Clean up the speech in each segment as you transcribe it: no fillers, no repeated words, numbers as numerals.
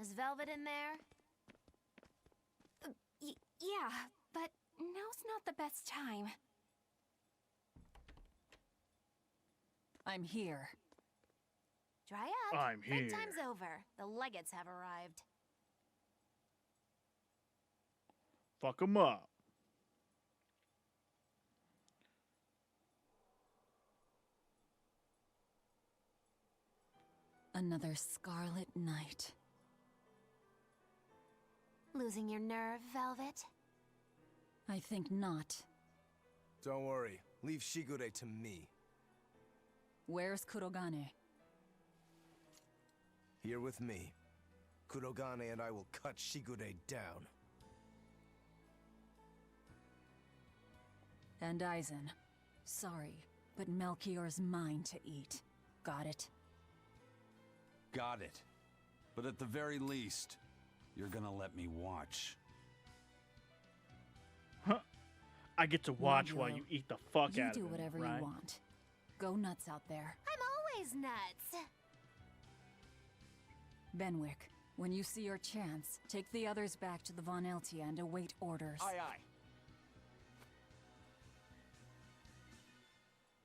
Is Velvet in there? Yeah, but now's not the best time. I'm here. Dry up. I'm here. Bedtime's over. The legates have arrived. Fuck them up. Another scarlet night. Losing your nerve, Velvet? I think not. Don't worry. Leave Shigure to me. Where's Kurogane? Here with me. Kurogane and I will cut Shigure down. And Aizen. Sorry, but Melchior's mine to eat. Got it? Got it. But at the very least, you're gonna let me watch. Huh. I get to watch while Naguro, you eat the fuck You out of do it, whatever right? you want. Go nuts out there. I'm always nuts. Benwick, when you see your chance, take the others back to the Von Eltia and await orders. Aye, aye.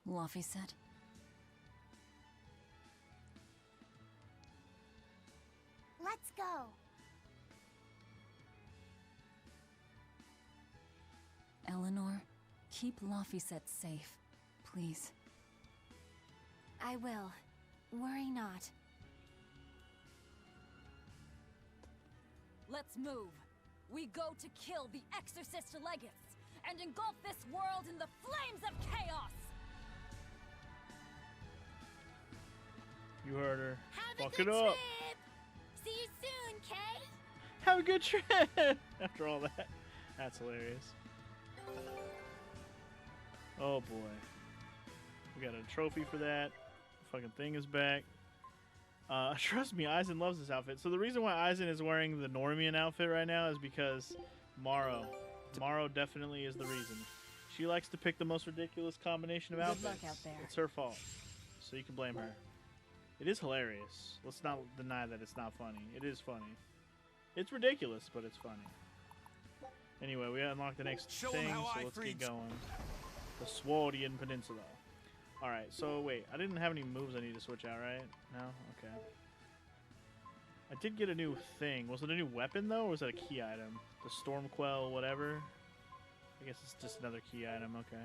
Luffy said. Let's go. Eleanor, keep Laphicet safe, please. I will. Worry not. Let's move. We go to kill the Exorcist legates and engulf this world in the flames of chaos! You heard her. Have Fuck a good it up. trip. See you soon, Kay. Have a good trip. After all that. That's hilarious. Oh boy. We got a trophy for that. The fucking thing is back. Trust me, Aizen loves this outfit. So the reason why Aizen is wearing the Normian outfit right now is because Morrow. Morrow definitely is the reason. She likes to pick the most ridiculous combination of Good outfits. luck out there. It's her fault. So you can blame her. It is hilarious. Let's not deny that it's not funny. It is funny. It's ridiculous, but it's funny. Anyway, we unlocked the next Show 'em thing, how so I let's freed- get going. The Swardian Peninsula. Alright, so wait. I didn't have any moves I need to switch out, right? No? Okay. I did get a new thing. Was it a new weapon, though, or was that a key item? The Stormquell whatever? I guess it's just another key item. Okay.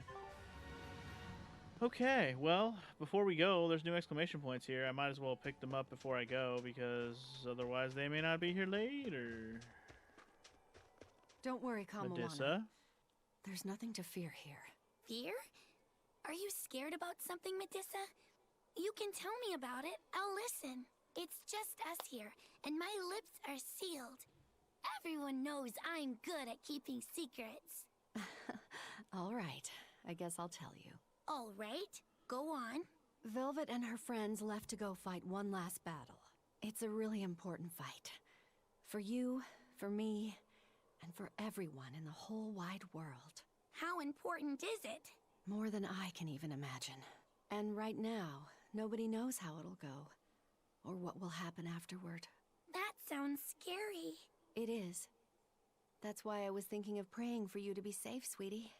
Okay, well, before we go, there's new exclamation points here. I might as well pick them up before I go, because otherwise they may not be here later. Don't worry, Kamawana. Medusa? There's nothing to fear here. Fear? Are you scared about something, Medusa? You can tell me about it. I'll listen. It's just us here, and my lips are sealed. Everyone knows I'm good at keeping secrets. All right, I guess I'll tell you. All right, go on. Velvet and her friends left to go fight one last battle. It's a really important fight. For you, for me, and for everyone in the whole wide world. How important is it? More than I can even imagine. And right now, nobody knows how it'll go, or what will happen afterward. That sounds scary. It is. That's why I was thinking of praying for you to be safe, sweetie.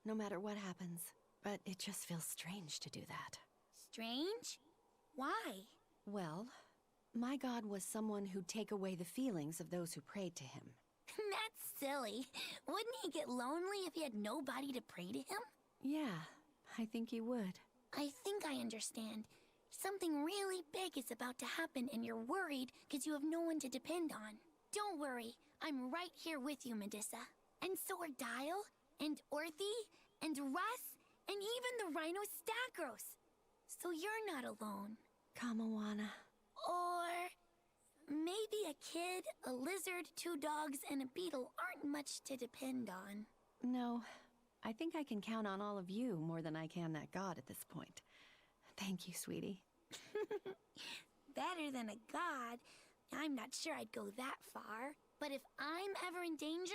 No matter what happens. But it just feels strange to do that. Strange? Why? Well, my god was someone who'd take away the feelings of those who prayed to him. That's silly. Wouldn't he get lonely if he had nobody to pray to him? Yeah, I think he would. I think I understand. Something really big is about to happen and you're worried because you have no one to depend on. Don't worry, I'm right here with you, Medusa. And so are Dial, and Orthy, and Russ, and even the Rhino Stagros. So you're not alone. Kamawana. Or maybe a kid, a lizard, 2 dogs, and a beetle aren't much to depend on. No, I think I can count on all of you more than I can that god at this point. Thank you, sweetie. Better than a god. I'm not sure I'd go that far. But if I'm ever in danger,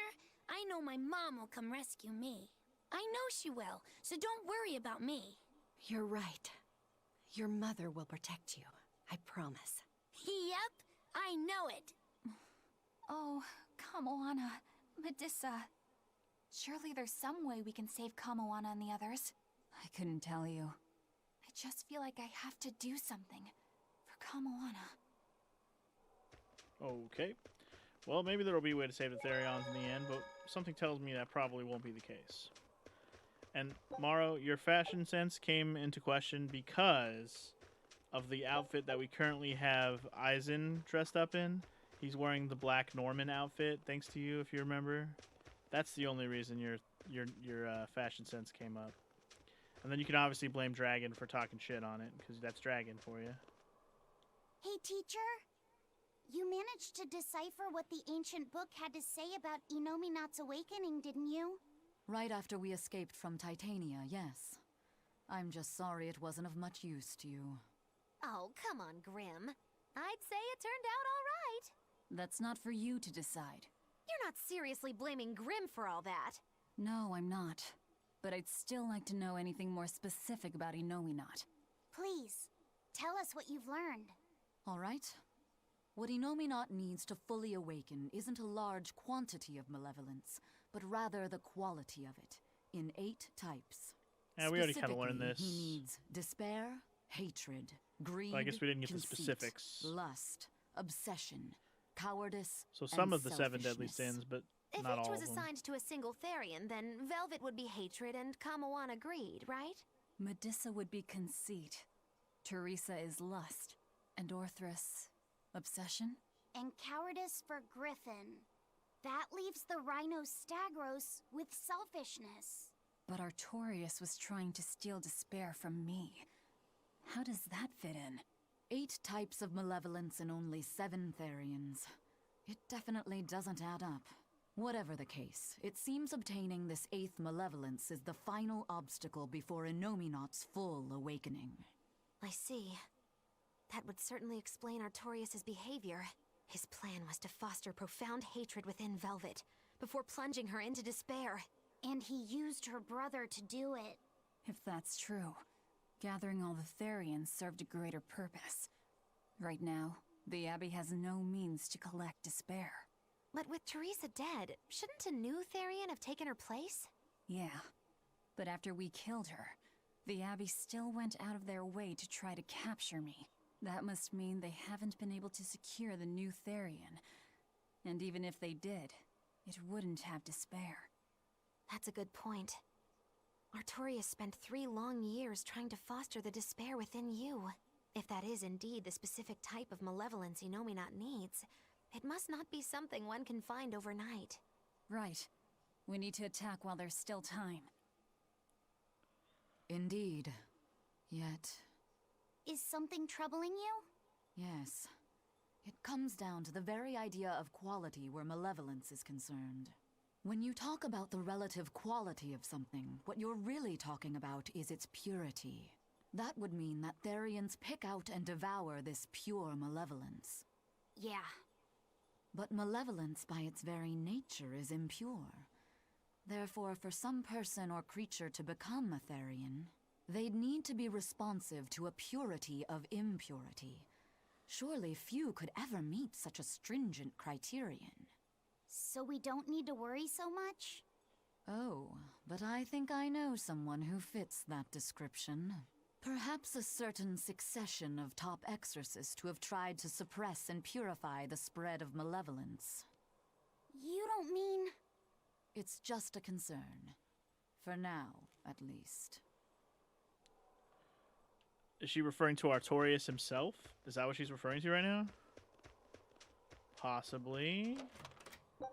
I know my mom will come rescue me. I know she will, so don't worry about me. You're right. Your mother will protect you. I promise. Yep, I know it. Oh, Kamoana, Medissa. Surely there's some way we can save Kamoana and the others. I couldn't tell you. I just feel like I have to do something for Kamoana. Okay. Well, maybe there will be a way to save the Therions in the end, but something tells me that probably won't be the case. And, Morrow, your fashion sense came into question because of the outfit that we currently have Eisen dressed up in. He's wearing the black Norman outfit, thanks to you, if you remember. That's the only reason your fashion sense came up. And then you can obviously blame Dragon for talking shit on it, because that's Dragon for you. Hey, teacher. You managed to decipher what the ancient book had to say about Inominat's awakening, didn't you? Right after we escaped from Titania, yes. I'm just sorry it wasn't of much use to you. Oh, come on, Grim. I'd say it turned out all right. That's not for you to decide. You're not seriously blaming Grim for all that. No, I'm not. But I'd still like to know anything more specific about Inominat. Please, tell us what you've learned. All right. What Inominat needs to fully awaken isn't a large quantity of malevolence, but rather the quality of it, in 8 types. Yeah, we already kind of learned Specifically, this. He needs despair, hatred, greed, Well, I guess we didn't get the conceit, specifics. lust, obsession, cowardice, So some and of the 7 deadly selfishness. sins, but If not each all was of them. assigned to a single Therian, then Velvet would be hatred and Kamoana greed, right? Medissa would be conceit. Teresa is lust. And Orthrus, obsession? And cowardice for Griffin. That leaves the Rhino Stagros with selfishness. But Artorius was trying to steal despair from me. How does that fit in? 8 types of malevolence and only 7 Therians. It definitely doesn't add up. Whatever the case, it seems obtaining this 8th malevolence is the final obstacle before Inominat's full awakening. I see. That would certainly explain Artorius' behavior. His plan was to foster profound hatred within Velvet, before plunging her into despair. And he used her brother to do it. If that's true, gathering all the Therians served a greater purpose. Right now, the Abbey has no means to collect despair. But with Teresa dead, shouldn't a new Therian have taken her place? Yeah, but after we killed her, the Abbey still went out of their way to try to capture me. That must mean they haven't been able to secure the new Therian. And even if they did, it wouldn't have despair. That's a good point. Artorius spent 3 long years trying to foster the despair within you. If that is indeed the specific type of malevolence Inominat needs, it must not be something one can find overnight. Right. We need to attack while there's still time. Indeed. Yet... Is something troubling you? yes. It comes down to the very idea of quality where malevolence is concerned. When you talk about the relative quality of something, what you're really talking about is its purity. That would mean that Therians pick out and devour this pure malevolence. Yeah. But malevolence by its very nature is impure. Therefore, for some person or creature to become a Therian, they'd need to be responsive to a purity of impurity. Surely few could ever meet such a stringent criterion. So we don't need to worry so much? Oh, but I think I know someone who fits that description. Perhaps a certain succession of top exorcists who have tried to suppress and purify the spread of malevolence. You don't mean... It's just a concern. For now, at least. Is she referring to Artorius himself? Is that what she's referring to right now? Possibly. I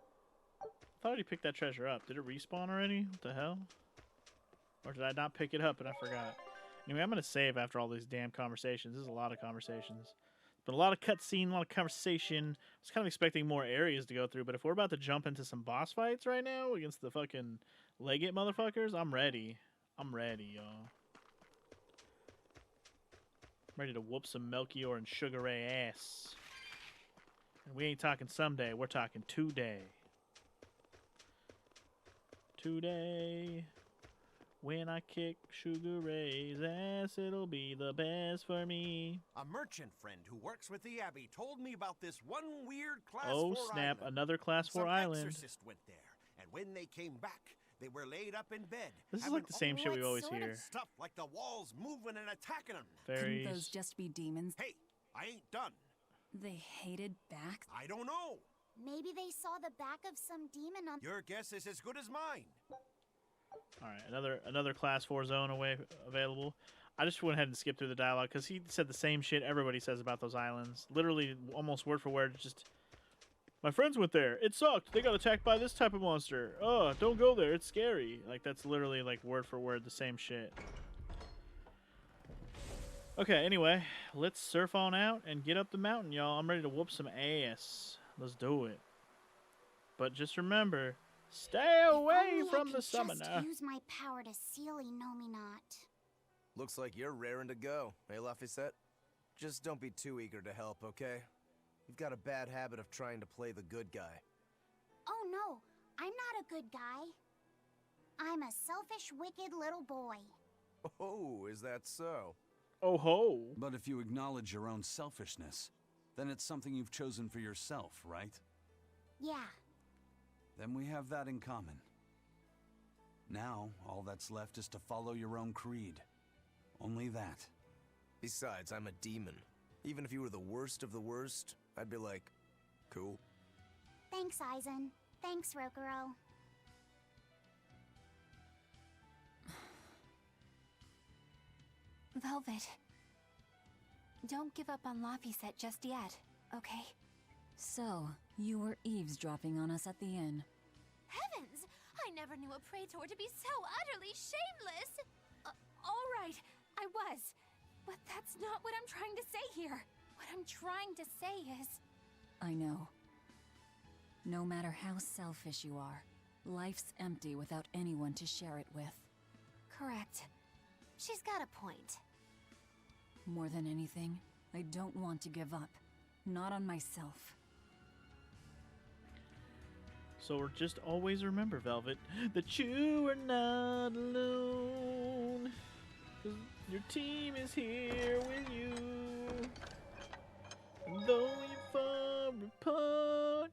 thought he picked that treasure up. Did it respawn already? What the hell? Or did I not pick it up and I forgot? Anyway, I'm going to save after all these damn conversations. This is a lot of conversations. But a lot of cutscene, a lot of conversation. I was kind of expecting more areas to go through, but if we're about to jump into some boss fights right now against the fucking legate motherfuckers, I'm ready. I'm ready, y'all. I'm ready to whoop some Melchior and Sugar Ray ass. And we ain't talking someday, we're talking today. Today, When I kick Sugar Ray's ass, it'll be the best for me. A merchant friend who works with the Abbey told me about this one weird Class 4 Oh snap, island. another Class 4 Some island. exorcist went there, and when they came back, they were laid up in bed. This is having like the same all shit we always sort of hear. Stuff like the walls moving and attacking them. Couldn't those just be demons? Hey, I ain't done. They hated back? I don't know. Maybe they saw the back of some demon on... Your guess is as good as mine. All right, another Class 4 zone available. I just went ahead and skipped through the dialogue because he said the same shit everybody says about those islands. Literally, almost word for word. Just, my friends went there. It sucked. They got attacked by this type of monster. Oh, don't go there. It's scary. Like, that's literally, like, word for word the same shit. Okay, anyway, let's surf on out and get up the mountain, y'all. I'm ready to whoop some ass. Let's do it. But just remember, stay away from the summoner. Just use my power to seal Inominat. Looks like you're raring to go, eh, Laphicet? Just don't be too eager to help, okay? You've got a bad habit of trying to play the good guy. Oh no, I'm not a good guy. I'm a selfish, wicked little boy. Oh, is that so? Oh ho. But if you acknowledge your own selfishness, then it's something you've chosen for yourself, right? Yeah. Then we have that in common. Now, all that's left is to follow your own creed. Only that. Besides, I'm a demon. Even if you were the worst of the worst, I'd be like, cool. Thanks, Aizen. Thanks, Rokuro. Velvet. Don't give up on Laphicet just yet, okay? So, you were eavesdropping on us at the inn. Heavens! I never knew a praetor to be so utterly shameless! All right, I was. But that's not what I'm trying to say here. What I'm trying to say is... I know. No matter how selfish you are, life's empty without anyone to share it with. Correct. She's got a point. More than anything, I don't want to give up. Not on myself. So just always remember, Velvet, that you are not alone. 'Cause your team is here with you. And though you're far apart,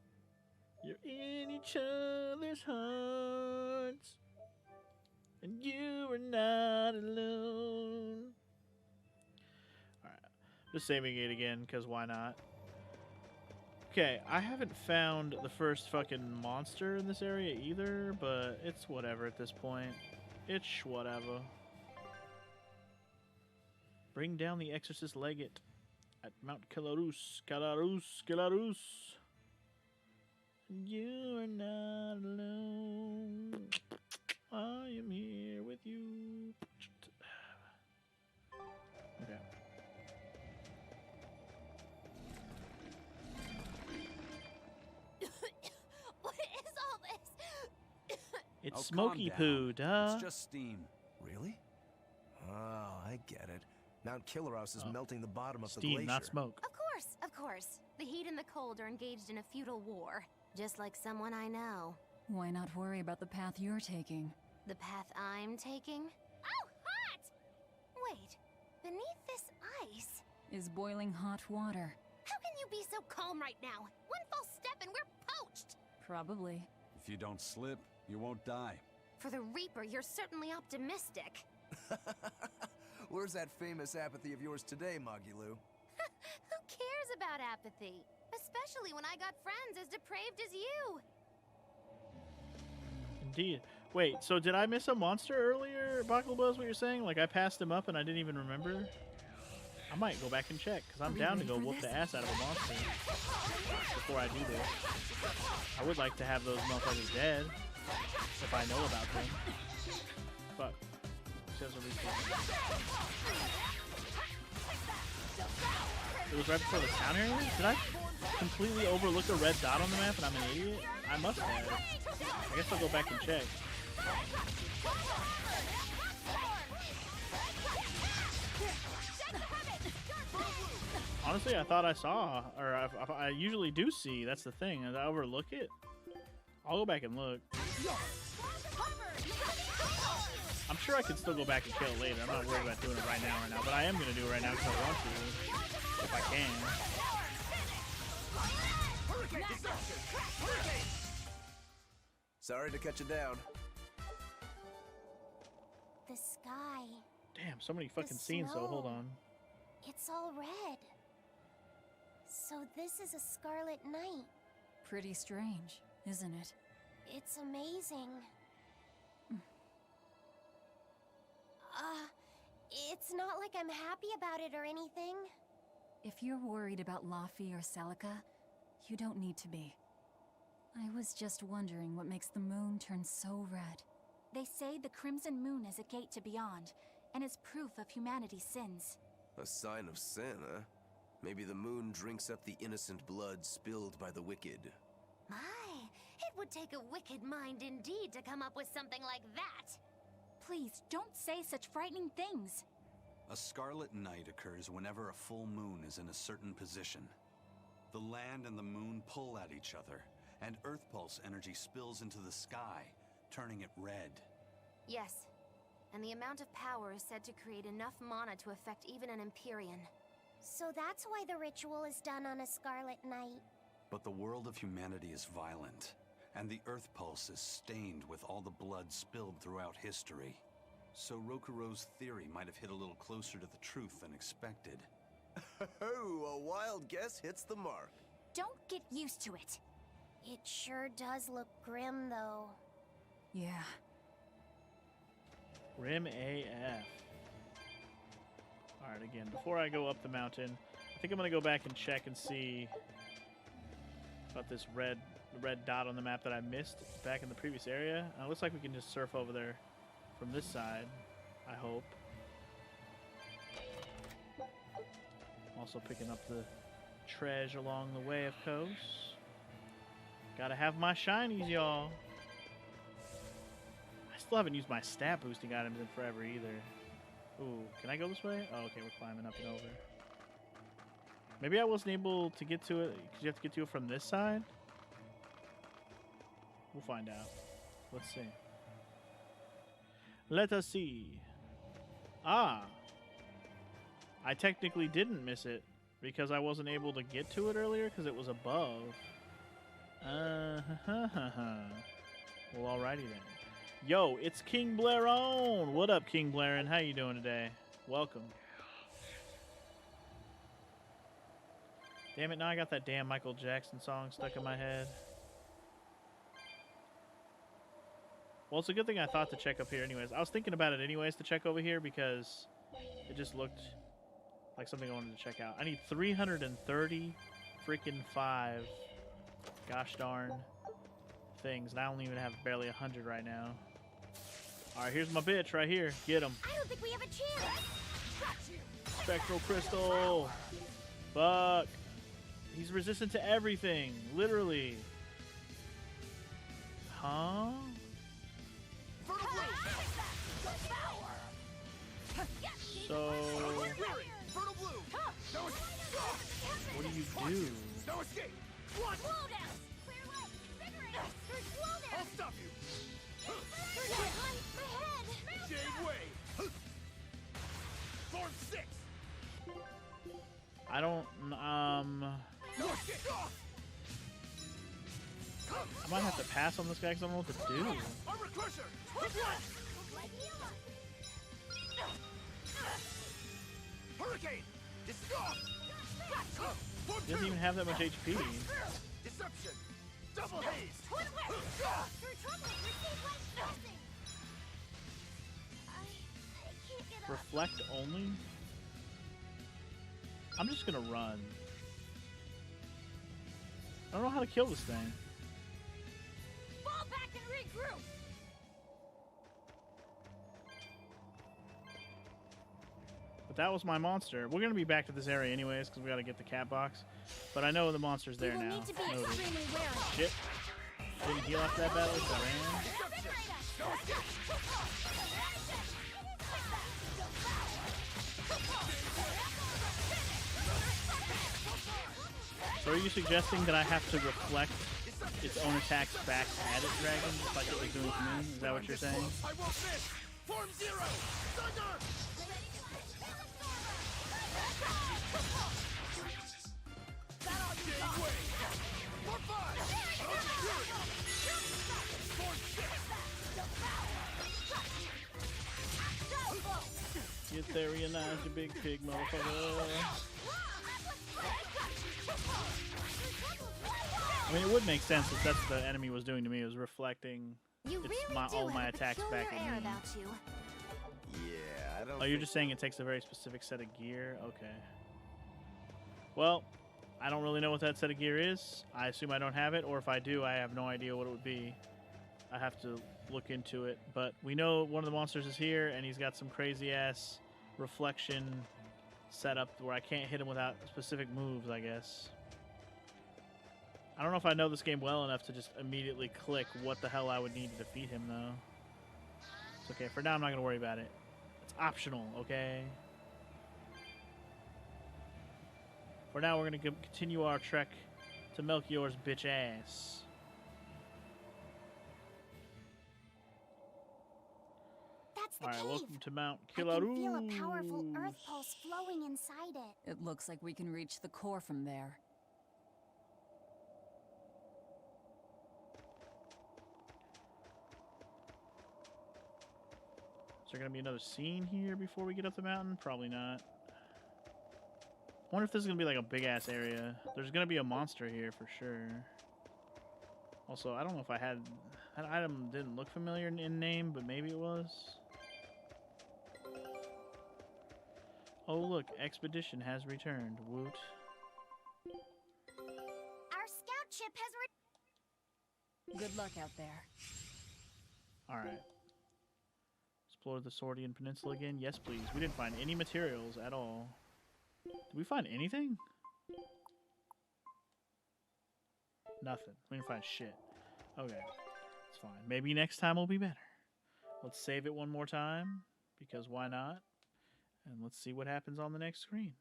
you're in each other's hearts. And you are not alone. Alright, just saving it again, because why not? Okay, I haven't found the first fucking monster in this area either, but it's whatever at this point. It's whatever. Bring down the Exorcist Legate at Mount Calarus. You are not alone. I am here with you. Okay. What is all this? It's Oh, smoky calm poo, down. duh. It's just steam. Really? Oh, I get it. Mount Killerhouse is melting the bottom of the Steam, glacier. not smoke. Of course, of course. The heat and the cold are engaged in a futile war. Just like someone I know. Why not worry about the path you're taking? The path I'm taking? Oh, hot! Wait, beneath this ice? Is boiling hot water. How can you be so calm right now? One false step and we're poached! Probably. If you don't slip, you won't die. For the Reaper, you're certainly optimistic. Where's that famous apathy of yours today, Magulu? Who cares about apathy? Especially when I got friends as depraved as you. Indeed. Wait, so did I miss a monster earlier, Bakuba, is what you're saying? Like I passed him up and I didn't even remember? I might go back and check, because I'm down to go whoop the ass out of a monster before I do this. I would like to have those motherfuckers dead, if I know about them. Fuck. Says a respawn. It was right before the town area? Did I completely overlook a red dot on the map and I'm an idiot? I must have. I guess I'll go back and check. Honestly, I thought I saw, or I usually do see. That's the thing. Did I overlook it? I'll go back and look. Cover! I'm sure I can still go back and kill it later. I'm not worried about doing it right now, but I am going to do it right now because I want to, if I can. Sorry to cut you down. The sky. Damn, so many fucking scenes, though. Hold on. It's all red. So this is a scarlet night. Pretty strange, isn't it? It's amazing. It's not like I'm happy about it or anything. If you're worried about Laffy or Celica, you don't need to be. I was just wondering what makes the moon turn so red. They say the Crimson Moon is a gate to beyond, and is proof of humanity's sins. A sign of sin, huh? Maybe the moon drinks up the innocent blood spilled by the wicked. My, it would take a wicked mind indeed to come up with something like that. Please, don't say such frightening things. A scarlet night occurs whenever a full moon is in a certain position. The land and the moon pull at each other, and Earth Pulse energy spills into the sky, turning it red. Yes, and the amount of power is said to create enough mana to affect even an Empyrean. So that's why the ritual is done on a scarlet night. But the world of humanity is violent, and the Earth Pulse is stained with all the blood spilled throughout history. So Rokuro's theory might have hit a little closer to the truth than expected. Oh, a wild guess hits the mark. Don't get used to it. It sure does look grim, though. Yeah. Grim AF. Alright, again, before I go up the mountain, I think I'm going to go back and check and see about this red dot on the map that I missed back in the previous area. It looks like we can just surf over there from this side, I hope. Also picking up the treasure along the way, of course. Gotta have my shinies, y'all. I still haven't used my stat boosting items in forever either. Ooh, can I go this way? Oh, okay, we're climbing up and over. Maybe I wasn't able to get to it because you have to get to it from this side? We'll find out. Let's see. Let us see. Ah! I technically didn't miss it because I wasn't able to get to it earlier because it was above. Well, alrighty then. Yo, it's King Blairon! What up, King Blairon? How you doing today? Welcome. Damn it, now I got that damn Michael Jackson song stuck in my head. Well, it's a good thing I thought to check up here anyways. I was thinking about it anyways to check over here because it just looked like something I wanted to check out. I need 330 freaking 5 gosh darn things, and I only even have barely 100 right now. Alright, here's my bitch right here. Get him. I don't think we have a chance. Spectral Crystal. Fuck. He's resistant to everything. Literally. Huh? So... what do you do? No escape! What? I'll stop you! My head! Jade way! Form 6! I don't, No escape! I might have to pass on this guy because I don't know what to do. Armor Crusher! Hurricane! He doesn't even have that much HP. Deception! Double haze! Reflect only? I'm just gonna run. I don't know how to kill this thing. Fall back and regroup! But that was my monster. We're gonna be back to this area anyways because we gotta get the cat box. But I know the monster's there now. Need to be Noted. extremely wary. Shit. Didn't heal after that battle, so I ran. So are you suggesting that I have to reflect its own attacks back at its dragon, just like it was doing with me. Is that what you're saying? I won't miss. Form 0. Thunder. Eutherianize, you big pig, motherfucker. I mean, it would make sense if that's what the enemy was doing to me. It was reflecting all my attacks back at me. About you. Yeah, I don't. Oh, you're just saying it takes a very specific set of gear? Okay. Well, I don't really know what that set of gear is. I assume I don't have it, or if I do, I have no idea what it would be. I have to look into it. But we know one of the monsters is here, and he's got some crazy-ass reflection setup where I can't hit him without specific moves, I guess. I don't know if I know this game well enough to just immediately click what the hell I would need to defeat him, though. It's okay. For now, I'm not going to worry about it. It's optional, okay? For now, we're going to continue our trek to Melchior's bitch ass. That's the All right, cave. welcome to Mount I can Kilarus. feel a powerful earth pulse flowing inside it. It looks like we can reach the core from there. Is there going to be another scene here before we get up the mountain? Probably not. I wonder if this is going to be like a big-ass area. There's going to be a monster here for sure. Also, I don't know if I had... That item didn't look familiar in name, but maybe it was. Oh, look. Expedition has returned. Woot. Our scout ship has Good luck out there. Alright. Explore the Sordian Peninsula again? Yes, please. We didn't find any materials at all. Did we find anything? Nothing. We didn't find shit. Okay. It's fine. Maybe next time will be better. Let's save it one more time, because why not? And let's see what happens on the next screen.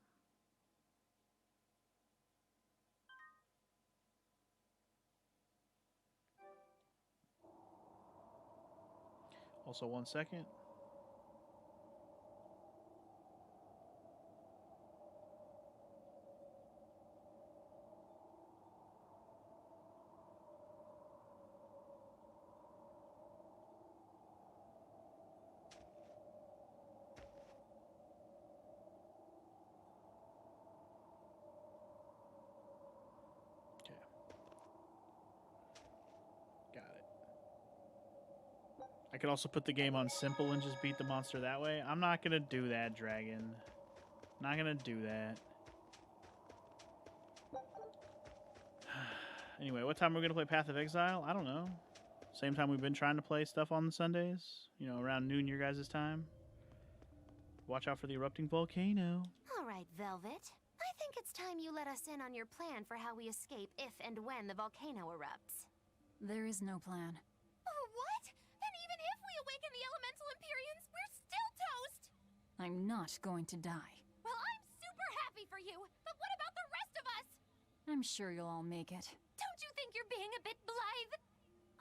Also, 1 second. I could also put the game on simple and just beat the monster that way. I'm not going to do that, dragon. Not going to do that. Anyway, what time are we going to play Path of Exile? I don't know. Same time we've been trying to play stuff on the Sundays. You know, around noon your guys' time. Watch out for the erupting volcano. All right, Velvet. I think it's time you let us in on your plan for how we escape if and when the volcano erupts. There is no plan. Oh, what? Then even if we awaken the elemental Empyreans, we're still toast! I'm not going to die. Well, I'm super happy for you, but what about the rest of us? I'm sure you'll all make it. Don't you think you're being a bit blithe?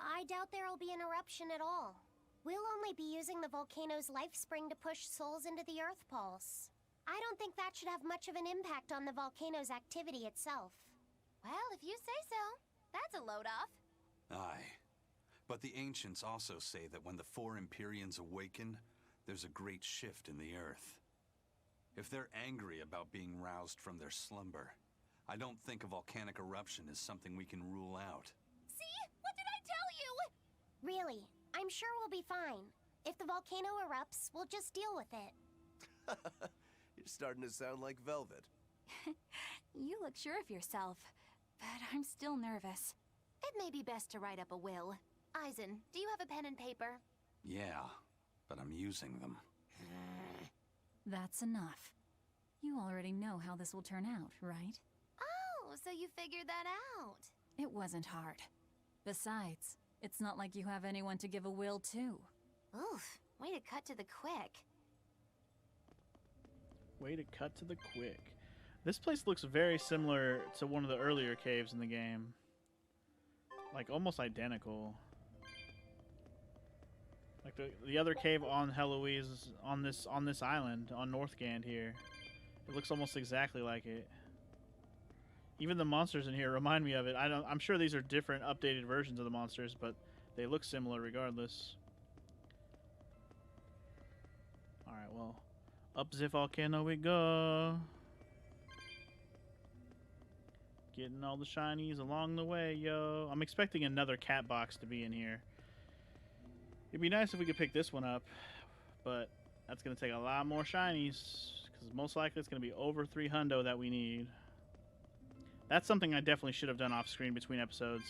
I doubt there'll be an eruption at all. We'll only be using the volcano's life spring to push souls into the Earth Pulse. I don't think that should have much of an impact on the volcano's activity itself. Well, if you say so. That's a load off. Aye. But the ancients also say that when the 4 Empyreans awaken, there's a great shift in the earth. If they're angry about being roused from their slumber, I don't think a volcanic eruption is something we can rule out. See? What did I tell you? Really, I'm sure we'll be fine. If the volcano erupts, we'll just deal with it. You're starting to sound like Velvet. You look sure of yourself, but I'm still nervous. It may be best to write up a will. Eisen, do you have a pen and paper? Yeah, but I'm using them. That's enough. You already know how this will turn out, right? Oh, so you figured that out. It wasn't hard. Besides, it's not like you have anyone to give a will to. Oof, way to cut to the quick. Way to cut to the quick. This place looks very similar to one of the earlier caves in the game. like almost identical. Like the other cave on Heloise on this island on Northgand here. It looks almost exactly like it. Even the monsters in here remind me of it. I'm sure these are different updated versions of the monsters, but they look similar regardless. Alright, well, up the volcano we go. Getting all the shinies along the way, yo. I'm expecting another cat box to be in here. It'd be nice if we could pick this one up, but that's going to take a lot more shinies, because most likely it's going to be over 300 that we need. That's something I definitely should have done off screen between episodes.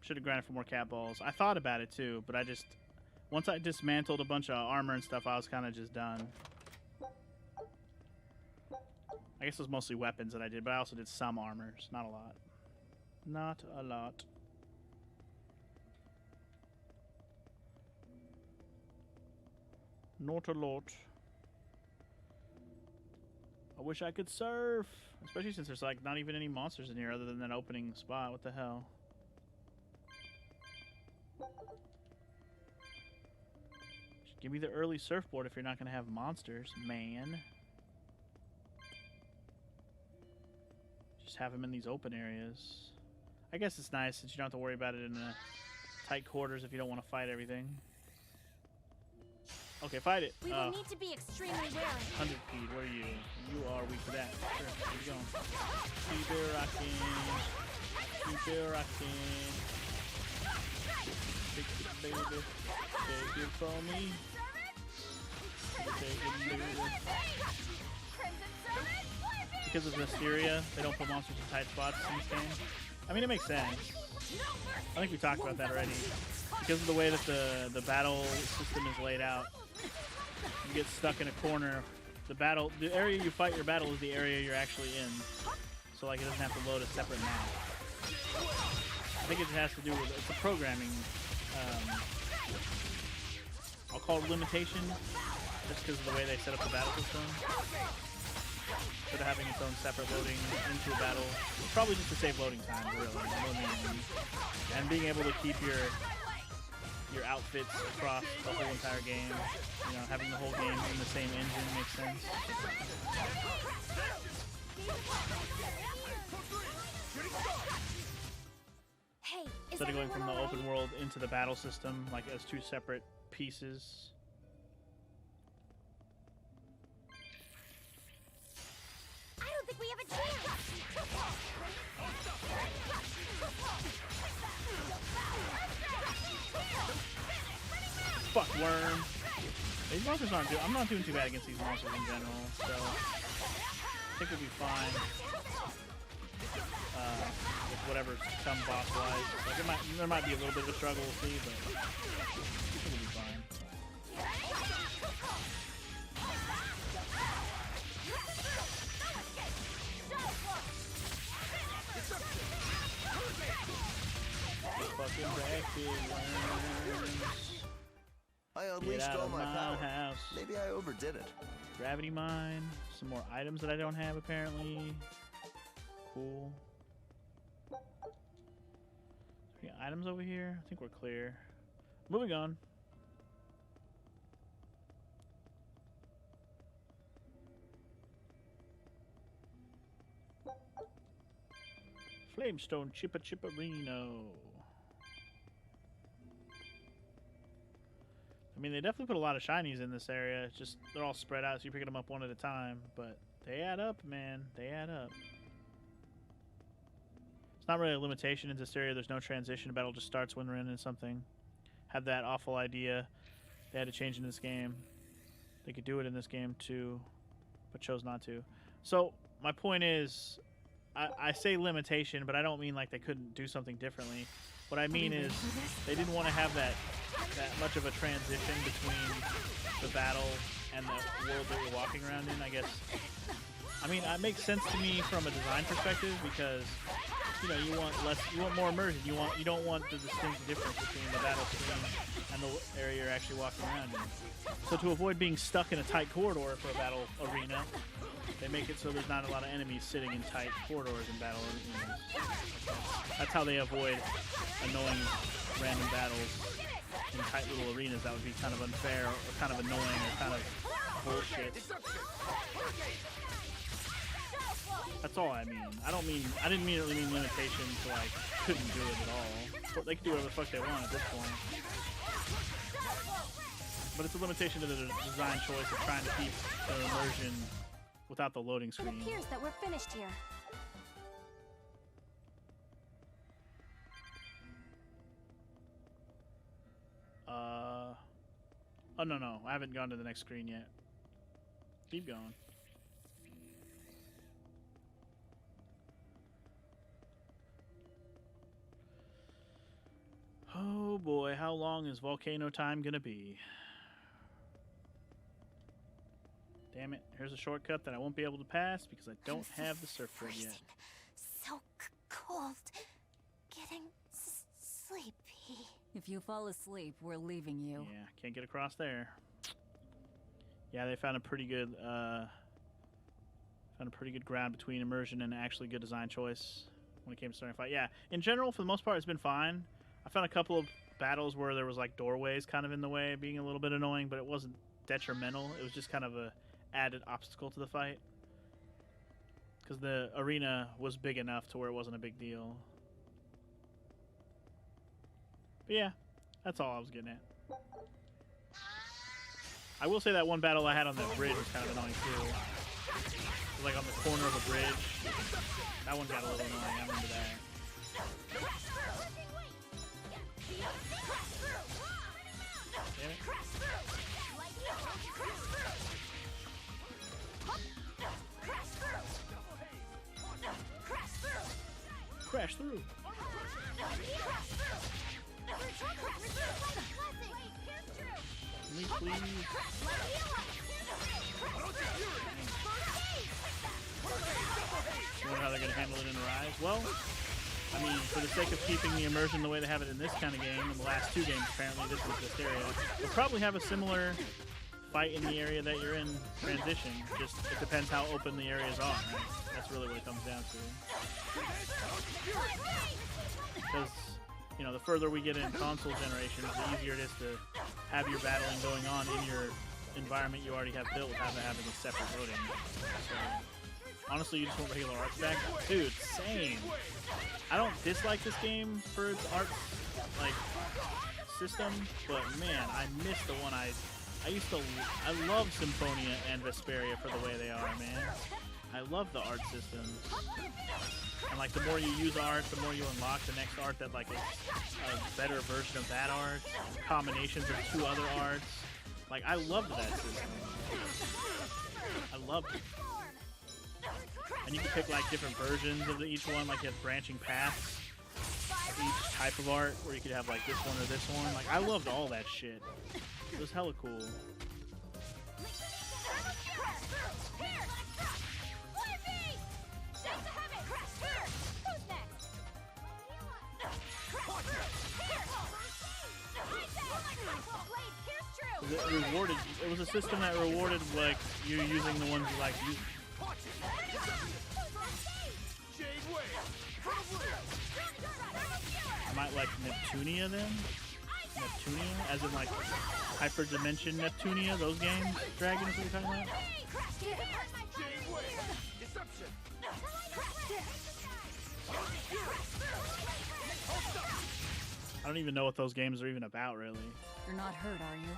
Should have grinded for more cat balls. I thought about it too, but once I dismantled a bunch of armor and stuff, I was kind of just done. I guess it was mostly weapons that I did, but I also did some armors. Not a lot. Not a lot. Not a lot. I wish I could surf. Especially since there's like not even any monsters in here other than that opening spot. What the hell? Just give me the early surfboard if you're not going to have monsters, man. Just have them in these open areas. I guess it's nice since you don't have to worry about it in the tight quarters if you don't want to fight everything. Okay, fight it. We will need to be extremely wary. 100 feet, what are you? You are weak to that. Sure, keep going. Keep it rocking. Keep it rocking. Take it, baby. Take it from me. Take it, baby. Because of Berseria, they don't put monsters in tight spots in this game. I mean, it makes sense. I think we talked about that already. Because of the way that the battle system is laid out, you get stuck in a corner. The area you fight your battle is the area you're actually in. So like it doesn't have to load a separate map. I think it has to do with it's a programming. I'll call it limitation, just because of the way they set up the battle system. Instead of having its own separate loading into a battle, it's probably just to save loading time, really, and being able to keep your outfits across the whole entire game. You know, having the whole game in the same engine makes sense. Hey, Instead of going from the open world into the battle system, like as two separate pieces. I don't think we have a chance. Fuck, worm. These monsters aren't I'm not doing too bad against these monsters in general, so I think we'll be fine. With whatever comes boss-wise. Like there might be a little bit of a struggle, we'll see, but I think we'll be fine. Fucking bracket worms. I unleashed all my power. House. Maybe I overdid it. Gravity mine. Some more items that I don't have apparently. Cool. Any items over here? I think we're clear. Moving on. Flamestone Chipperino. I mean, they definitely put a lot of shinies in this area. It's just they're all spread out, so you're picking them up one at a time. But they add up, man. They add up. It's not really a limitation in this area. There's no transition. The battle just starts when we're in something. Had that awful idea. They had to change in this game. They could do it in this game too, but chose not to. So my point is, I say limitation, but I don't mean like they couldn't do something differently. What I mean is they didn't want to have that much of a transition between the battle and the world that you're walking around in. I guess I mean, it makes sense to me from a design perspective because, you know, you want more immersion. You don't want the distinct difference between the battle screen and the area you're actually walking around in. So to avoid being stuck in a tight corridor for a battle arena, they make it so there's not a lot of enemies sitting in tight corridors in battle arenas. That's how they avoid annoying random battles in tight little arenas. That would be kind of unfair or kind of annoying or kind of bullshit. That's all I mean. I didn't really mean limitation to like couldn't do it at all. They can do whatever the fuck they want at this point. But it's a limitation to the design choice of trying to keep the immersion without the loading screen. It appears that we're finished here. Oh no, I haven't gone to the next screen yet. Keep going. Oh boy, how long is volcano time gonna be? Damn it, here's a shortcut that I won't be able to pass because I don't have the surfboard yet. So cold. Getting sleepy. If you fall asleep, we're leaving you. Yeah, can't get across there. Yeah, they found a pretty good ground between immersion and actually good design choice when it came to starting a fight. Yeah, in general, for the most part, it's been fine. I found a couple of battles where there was like doorways kind of in the way, being a little bit annoying, but it wasn't detrimental. It was just kind of a added obstacle to the fight because the arena was big enough to where it wasn't a big deal. But yeah, that's all I was getting at. I will say that one battle I had on the bridge was kind of annoying too. It was like on the corner of a bridge. That one got a little annoying. I remember that. Damn it. Crash through. Me, please. Wonder how they're going to handle it in Rise. Well, I mean, for the sake of keeping the immersion the way they have it in this kind of game, in the last two games apparently, this is this area, they'll probably have a similar fight in the area that you're in transition. Just, it depends how open the areas are, right? That's really what it comes down to. Because, you know, the further we get in console generations, the easier it is to have your battling going on in your environment you already have built without having a separate loading. So, honestly, you just want regular art back? Dude, same. I don't dislike this game for its art, like, system, but man, I miss the one I love Symphonia and Vesperia for the way they are, man. I love the art systems. And like the more you use art, the more you unlock the next art that like is a better version of that art, combinations of two other arts. Like I loved that system. I loved it. And you can pick like different versions of each one, like you have branching paths of each type of art, where you could have like this one or this one. Like I loved all that shit. It was hella cool. It was a system that rewarded like you using the ones you like using. I might like Neptunia then? Neptunia? As in like Hyperdimension Neptunia, those games? Dragons that you're talking about? I don't even know what those games are even about, really. You're not hurt, are you?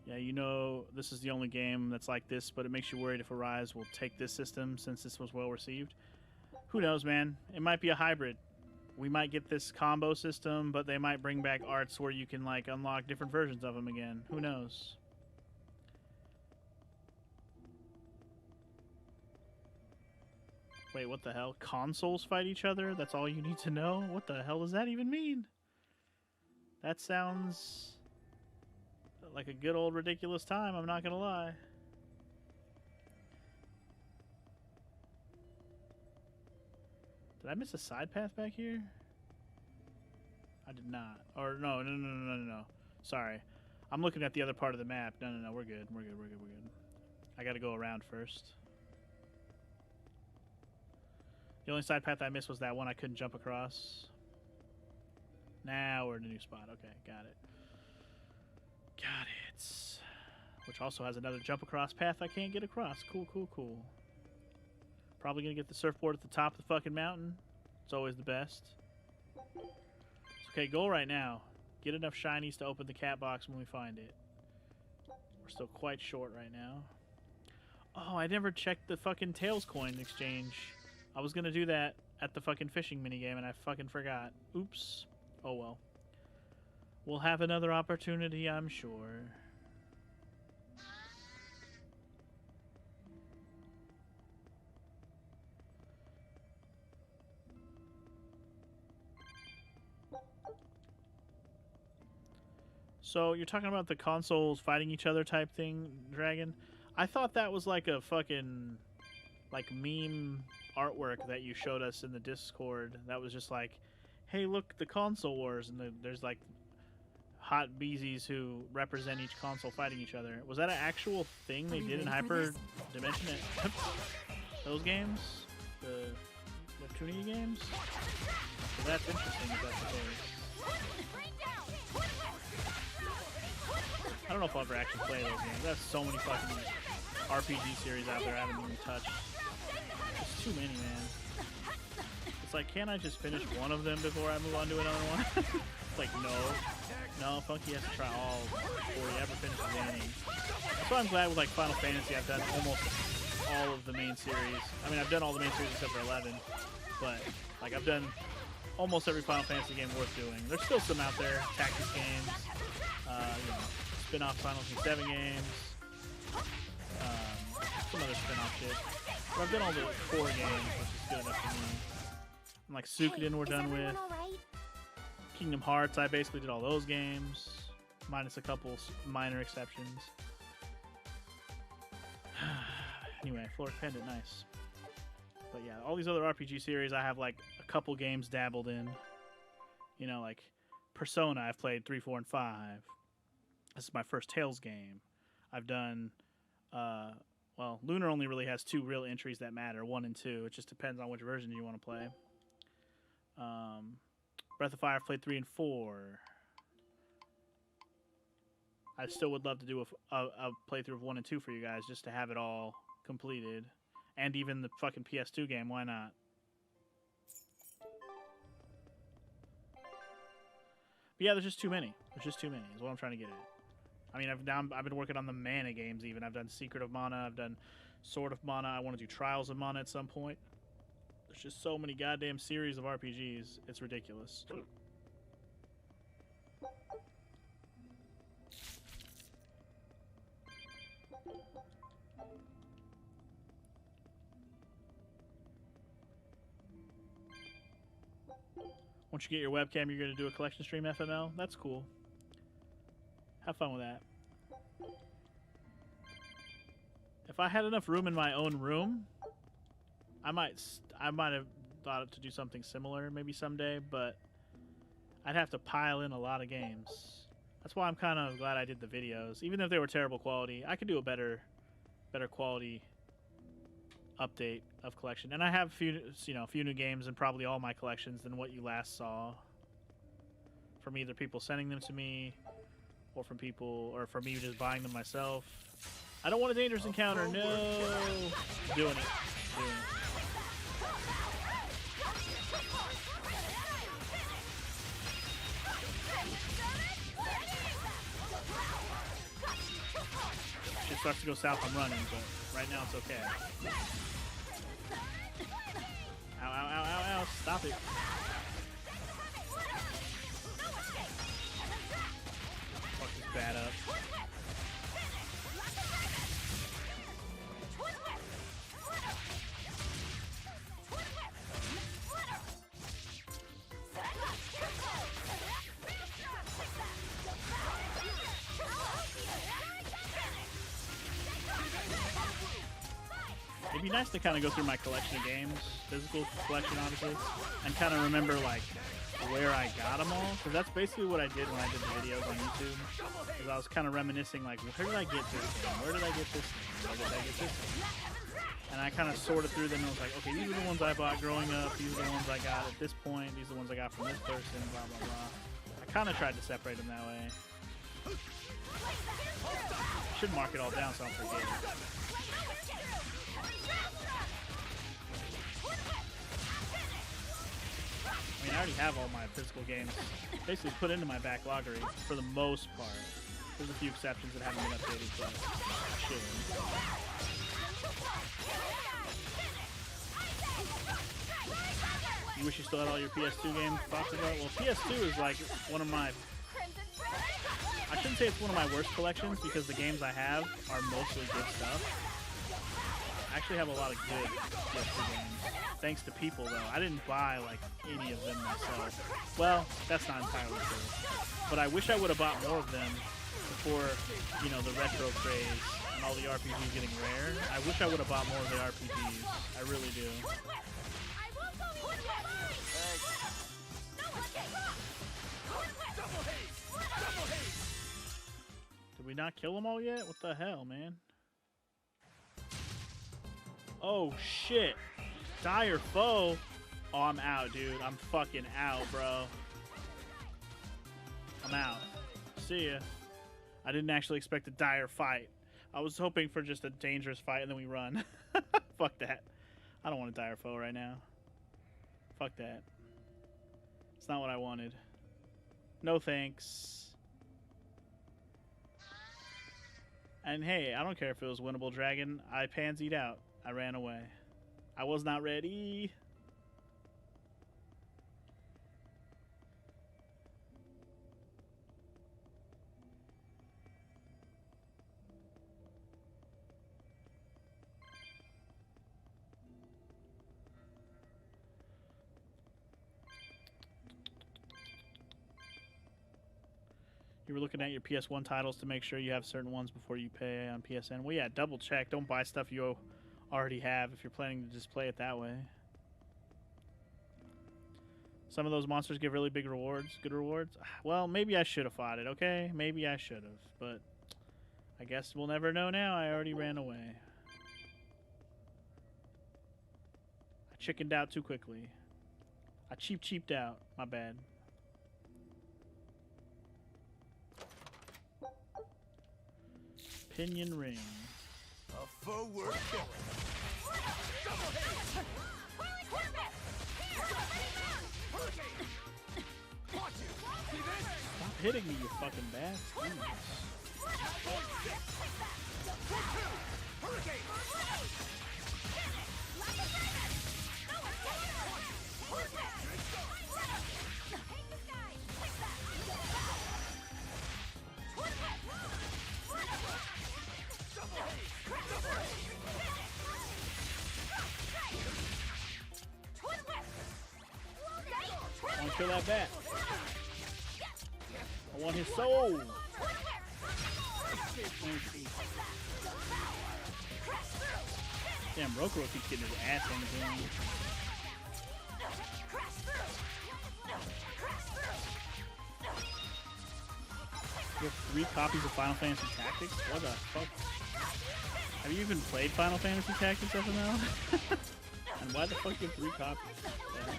Yeah, you know, this is the only game that's like this, but it makes you worried if Arise will take this system since this was well received. Who knows, man? It might be a hybrid. We might get this combo system, but they might bring back arts where you can, like, unlock different versions of them again. Who knows? Wait, what the hell? Consoles fight each other? That's all you need to know? What the hell does that even mean? That sounds like a good old ridiculous time, I'm not gonna lie. Did I miss a side path back here? I did not. Or no. Sorry. I'm looking at the other part of the map. No. We're good. We're good. I gotta go around first. The only side path I missed was that one I couldn't jump across. Now we're in a new spot. Okay, got it. Which also has another jump across path I can't get across. Cool. Probably gonna get the surfboard at the top of the fucking mountain. It's always the best. Okay, goal right now. Get enough shinies to open the cat box when we find it. We're still quite short right now. Oh, I never checked the fucking Tails coin exchange. I was gonna do that at the fucking fishing minigame and I fucking forgot. Oops. Oh well. We'll have another opportunity, I'm sure. So, you're talking about the consoles fighting each other type thing, Dragon? I thought that was like a fucking, like, meme artwork that you showed us in the Discord. That was just like, hey, look, the console wars, and there's like hot beesies who represent each console fighting each other. Was that an actual thing they did in Hyper Dimension? Those games? The Neptunia games? So that's interesting if that's the case. I don't know if I'll ever actually play those games. There's so many fucking RPG series out there I haven't even touched. There's too many, man. It's like, can't I just finish one of them before I move on to another one? It's like, no, Funky has to try all before he ever finishes any. So I'm glad with like Final Fantasy I've done almost all of the main series. I mean, I've done all the main series except for 11, but like I've done almost every Final Fantasy game worth doing. There's still some out there, tactics games, spin-off Final Fantasy 7 games, some other spin-off shit. But I've done all the core games, which is good enough for me. And like Suikoden we're done with. Right? Kingdom Hearts, I basically did all those games, minus a couple minor exceptions. Anyway, Flora Pendant, nice. But yeah, all these other RPG series I have like a couple games dabbled in. You know, like Persona, I've played 3, 4, and 5. This is my first Tales game. I've done, well, Lunar only really has 2 real entries that matter, 1 and 2. It just depends on which version you want to play. Breath of Fire, I've played 3 and 4. I still would love to do a playthrough of 1 and 2 for you guys, just to have it all completed. And even the fucking PS2 game, why not? But yeah, there's just too many. There's just too many, is what I'm trying to get at. I mean, I've been working on the Mana games even. I've done Secret of Mana, I've done Sword of Mana, I want to do Trials of Mana at some point. There's just so many goddamn series of RPGs, it's ridiculous. Once you get your webcam, you're going to do a collection stream FML? That's cool. Have fun with that. If I had enough room in my own room, I might have thought to do something similar maybe someday, but I'd have to pile in a lot of games. That's why I'm kind of glad I did the videos. Even if they were terrible quality, I could do a better quality update of collection. And I have a few new games in probably all my collections than what you last saw. From either people sending them to me, or from me just buying them myself. I don't want a dangerous encounter. No, doing it. If it starts to go south, I'm running, but right now it's okay. Ow, ow, ow, ow, ow, stop it. Fuck this bat up. It'd be nice to kind of go through my collection of games, physical collection, obviously, and kind of remember, like, where I got them all. Because that's basically what I did when I did the videos on YouTube. Because I was kind of reminiscing, like, where did I get this thing? Where did I get this thing? Where did I get this thing? And I kind of sorted through them and was like, okay, these are the ones I bought growing up. These are the ones I got at this point. These are the ones I got from this person, blah, blah, blah. I kind of tried to separate them that way. Should mark it all down so I don't forget it. I mean, I already have all my physical games basically put into my backloggery for the most part. There's a few exceptions that haven't been updated, but shit. You wish you still had all your PS2 games talked about? Well, PS2 is like one of my... I shouldn't say it's one of my worst collections because the games I have are mostly good stuff. I actually have a lot of good PS2 games. Thanks to people, though. I didn't buy, like, any of them myself. Well, that's not entirely true. But I wish I would have bought more of them before, you know, the retro craze and all the RPGs getting rare. I wish I would have bought more of the RPGs. I really do. Did we not kill them all yet? What the hell, man? Oh, shit. Dire foe? Oh, I'm out, dude. I'm fucking out, bro. I'm out. See ya. I didn't actually expect a dire fight. I was hoping for just a dangerous fight and then we run. Fuck that. I don't want a dire foe right now. Fuck that. It's not what I wanted. No thanks. And hey, I don't care if it was winnable dragon. I pansied out. I ran away. I was not ready. You were looking at your PS1 titles to make sure you have certain ones before you pay on PSN. Well, yeah, double check. Don't buy stuff you already have if you're planning to just play it that way. Some of those monsters give really big rewards, good rewards. Well, maybe I should have fought it, okay? Maybe I should have, but I guess we'll never know now. I already ran away. I chickened out too quickly. I cheaped out. My bad. Pinion ring. A foe worth killing. Stop hitting me, you fucking bastard. I want to kill that bat. I want his soul. Damn, Rokuro keeps getting his ass handed to him. You have 3 copies of Final Fantasy Tactics? What the fuck? Have you even played Final Fantasy Tactics FML? And why the fuck do you have 3 copies? Yeah.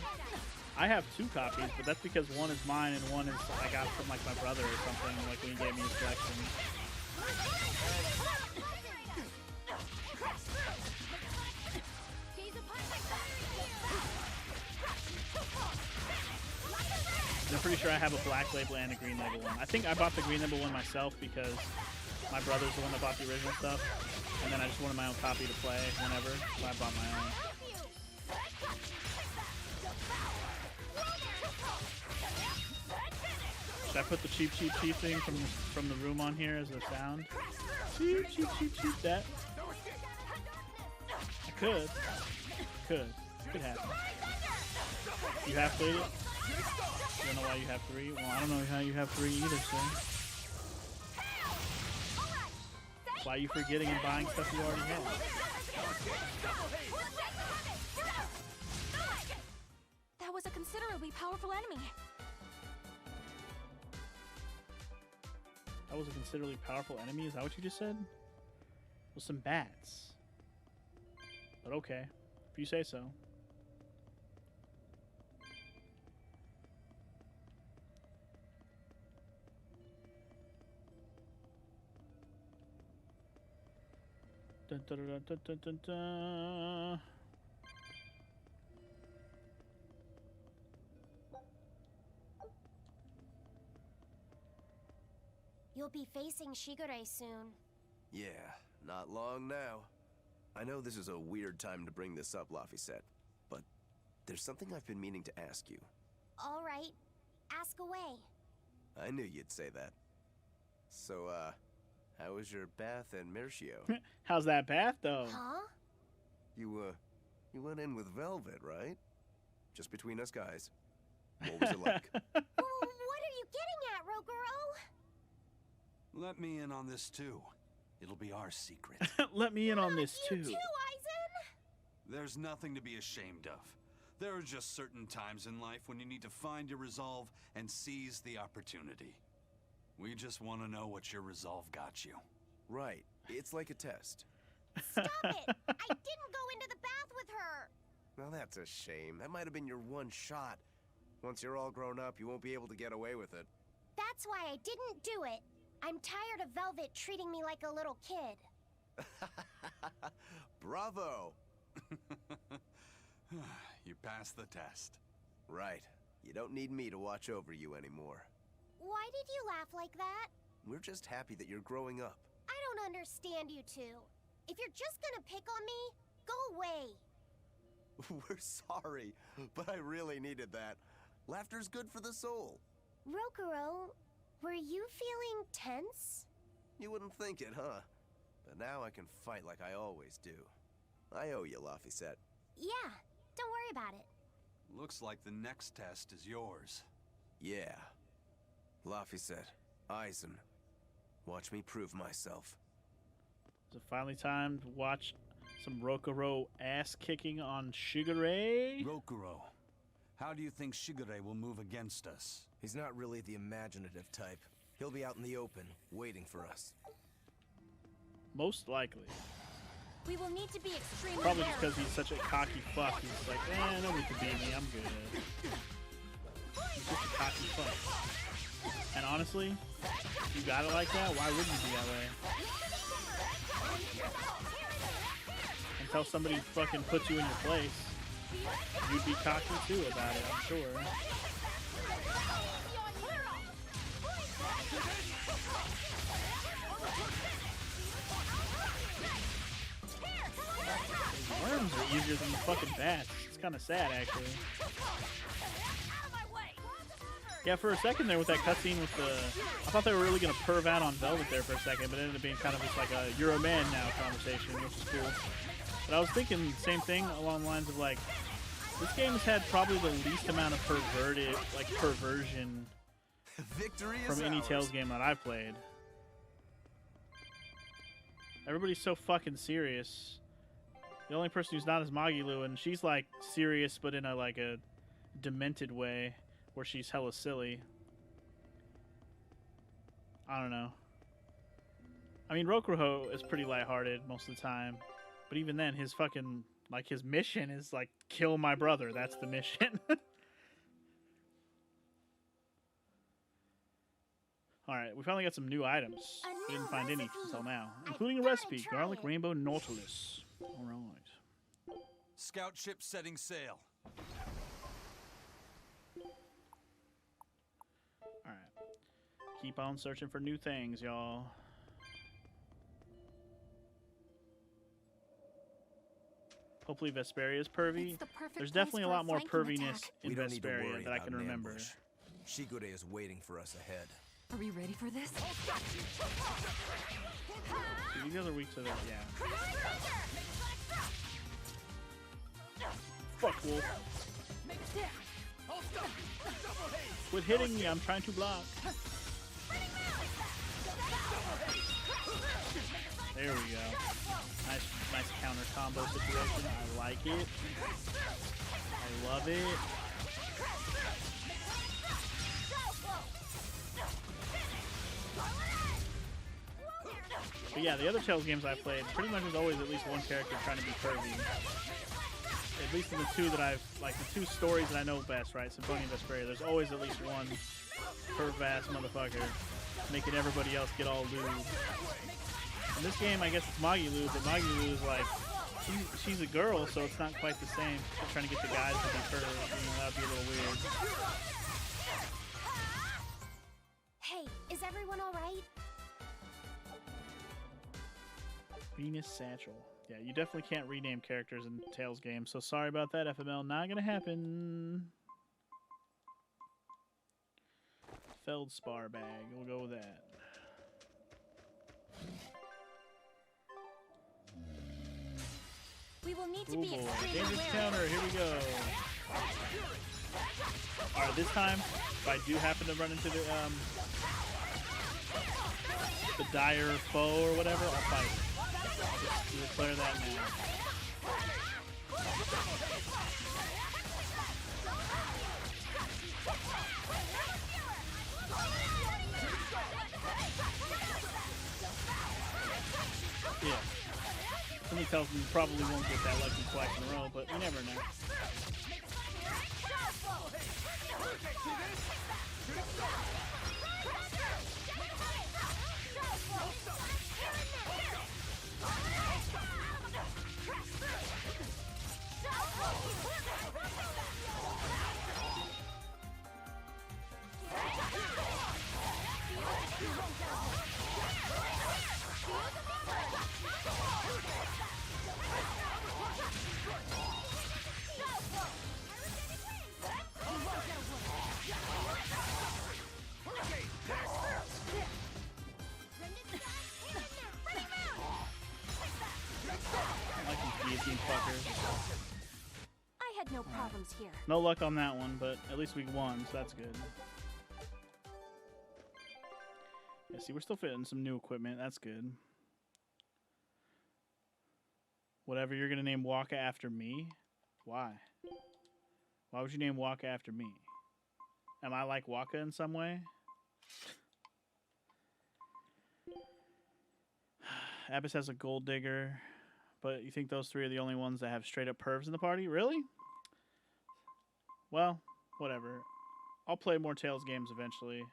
I have 2 copies, but that's because one is mine and one is I got from like my brother or something, like when he gave me his collection. And I'm pretty sure I have a black label and a green label one. I think I bought the green label one myself because my brother's the one that bought the original stuff, and then I just wanted my own copy to play whenever, so I bought my own. Should I put the cheap thing from the room on here as a sound? Cheap, that. I could. Could happen. You have played it? You don't know why you have 3? Well, I don't know how you have 3 either, so. Why are you forgetting and buying stuff you already have? That was a considerably powerful enemy. That was a considerably powerful enemy? Is that what you just said? With some bats. But okay, if you say so. Dun, dun, dun, dun, dun, dun, dun. You'll be facing Shigure soon. Yeah, not long now. I know this is a weird time to bring this up, Laphicet, but there's something I've been meaning to ask you. All right, ask away. I knew you'd say that. So, how was your bath in Mercio? How's that bath, though? Huh? You went in with Velvet, right? Just between us guys. What was it like? What are you getting at, Roguro? Let me in on this too. It'll be our secret. Let me in on this, You too. too, Eisen! There's nothing to be ashamed of. There are just certain times in life when you need to find your resolve and seize the opportunity. We just want to know what your resolve got you. Right. It's like a test. Stop it! I didn't go into the bath with her! Well, that's a shame. That might have been your one shot. Once you're all grown up, you won't be able to get away with it. That's why I didn't do it. I'm tired of Velvet treating me like a little kid. Bravo! You passed the test. Right. You don't need me to watch over you anymore. Why did you laugh like that? We're just happy that you're growing up. I don't understand you two. If you're just gonna pick on me, go away. We're sorry, but I really needed that. Laughter's good for the soul. Rokuro, were you feeling tense? You wouldn't think it, huh? But now I can fight like I always do. I owe you, Laphicet. Yeah, don't worry about it. Looks like the next test is yours. Yeah. Laphicet, Eisen, watch me prove myself. Is it finally time to watch some Rokuro ass kicking on Shigure? Rokuro, how do you think Shigure will move against us? He's not really the imaginative type. He'll be out in the open, waiting for us. Most likely. We will need to be extremely Probably just wary. because he's such a cocky fuck. He's like, nobody can beat me. I'm good. He's just a cocky fuck. And honestly, if you got it like that, why wouldn't you be that way? Until somebody fucking puts you in your place, you'd be cocky too about it, I'm sure. Worms are easier than the fucking bats. It's kind of sad, actually. Yeah, for a second there with that cutscene with the... I thought they were really going to perv out on Velvet there for a second, but it ended up being kind of just like a you're a man now conversation, which is cool. But I was thinking the same thing along the lines of like, this game has had probably the least amount of perversion Victory is from any ours. Tales game that I've played. Everybody's so fucking serious. The only person who's not is Magilu, and she's like serious, but in a like a demented way, where she's hella silly. I don't know. I mean, Rokuroho is pretty lighthearted most of the time, but even then, his fucking like his mission is like kill my brother. That's the mission. All right, we finally got some new items. We didn't find any until now, including a recipe: garlic rainbow nautilus. All right. Scout ship setting sail. All right. Keep on searching for new things, y'all. Hopefully Vesperia is pervy. It's the perfect There's place definitely a for lot more flanking perviness attack. in We don't need to Vesperia worry that I about can an remember. ambush. Shigure is waiting for us ahead. Are we ready for this? Dude, you guys are weak to that, yeah. Fuck, Wolf. Quit hitting me, I'm trying to block. There we go. Nice counter combo situation. I like it. I love it. But yeah, the other Tales games I've played, pretty much there's always at least one character trying to be curvy. At least in the two that I've, like the two stories that I know best, right? Symphonia and Berseria, there's always at least one curve-ass motherfucker making everybody else get all lewd. In this game, I guess it's Magi Lou, but Magi Lou is like, she's a girl, so it's not quite the same. She's trying to get the guys to be curved, that'd be a little weird. Hey, is everyone alright? Venus Satchel. Yeah, you definitely can't rename characters in Tales games, so sorry about that, FML. Not gonna happen. Feldspar bag. We'll go with that. We will need to Ooh, be boy. extremely Dangerous wary. counter. Here we go. Alright, this time, if I do happen to run into the dire foe or whatever, I'll fight it. I'll just declare that now. Yeah. Somebody tells me you probably won't get that lucky twice in a row, but you never know. I had no problems here. No luck on that one, but at least we won, so that's good. Yeah, see, we're still fitting some new equipment. That's good. Whatever you're gonna name Waka after me? Why? Why would you name Waka after me? Am I like Waka in some way? Abbey has a gold digger, but you think those three are the only ones that have straight up pervs in the party? Really? Well, whatever. I'll play more Tales games eventually.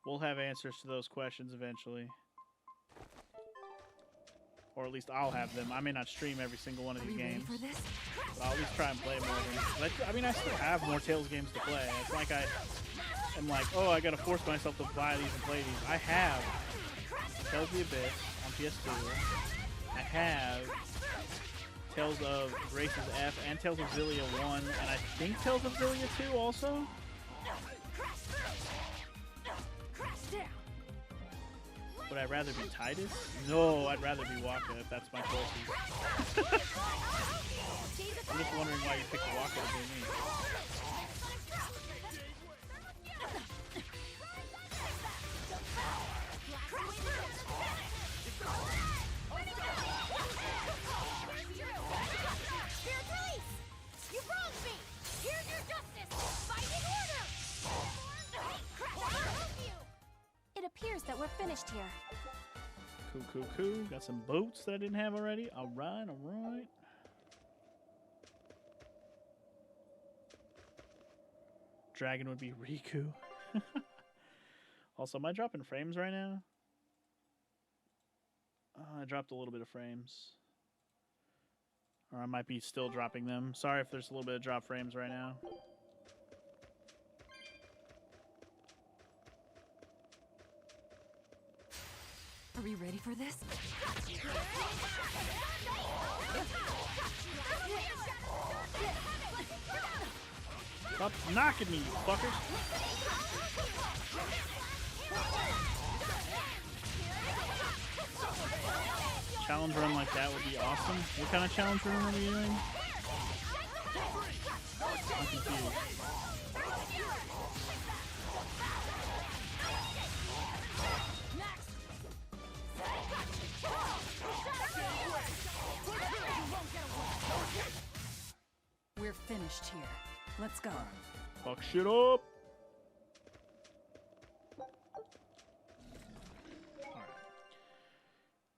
We'll have answers to those questions eventually. Or at least I'll have them. I may not stream every single one of these games, For this? but I'll at least try and play more of them. I mean, I still have more Tales games to play. It's like I am like, oh, I gotta force myself to buy these and play these. I have Tales of the Abyss on PS2. I have Tales of Graces F and Tales of Xillia 1, and I think Tales of Xillia 2 also? Would I rather be Titus? No, I'd rather be Waka if that's my choices. I'm just wondering why you picked Waka to be me. It appears that we're finished here. Cool. Got some boats that I didn't have already. Alright. Dragon would be Riku. Also, am I dropping frames right now? I dropped a little bit of frames. Or I might be still dropping them. Sorry if there's a little bit of drop frames right now. Are we ready for this? Stop knocking me, you fuckers! Challenge run like that would be awesome. What kind of challenge run are we doing? I'm confused. Let's go. Fuck shit up. Alright.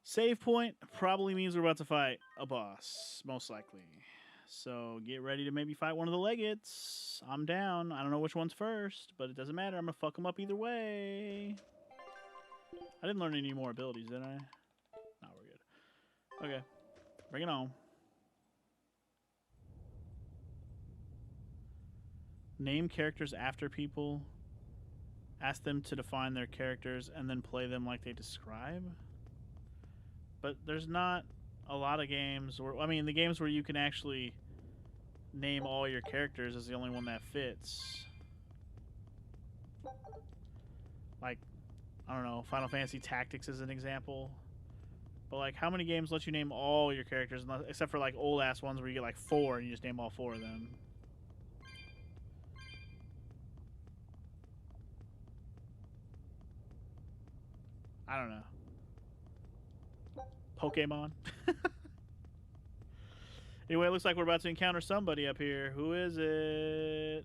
Save point probably means we're about to fight a boss, most likely. So get ready to maybe fight one of the legates. I'm down. I don't know which one's first, but it doesn't matter. I'm gonna fuck them up either way. I didn't learn any more abilities, did I? No, we're good. Okay. Bring it on. Name characters after people. Ask them to define their characters and then play them like they describe. But there's not a lot of games where, I mean, the games where you can actually name all your characters is the only one that fits. Like, I don't know, Final Fantasy Tactics is an example. But like, how many games let you name all your characters, except for like old ass ones where you get like 4 and you just name all 4 of them? I don't know. Pokemon. Anyway, it looks like we're about to encounter somebody up here. Who is it?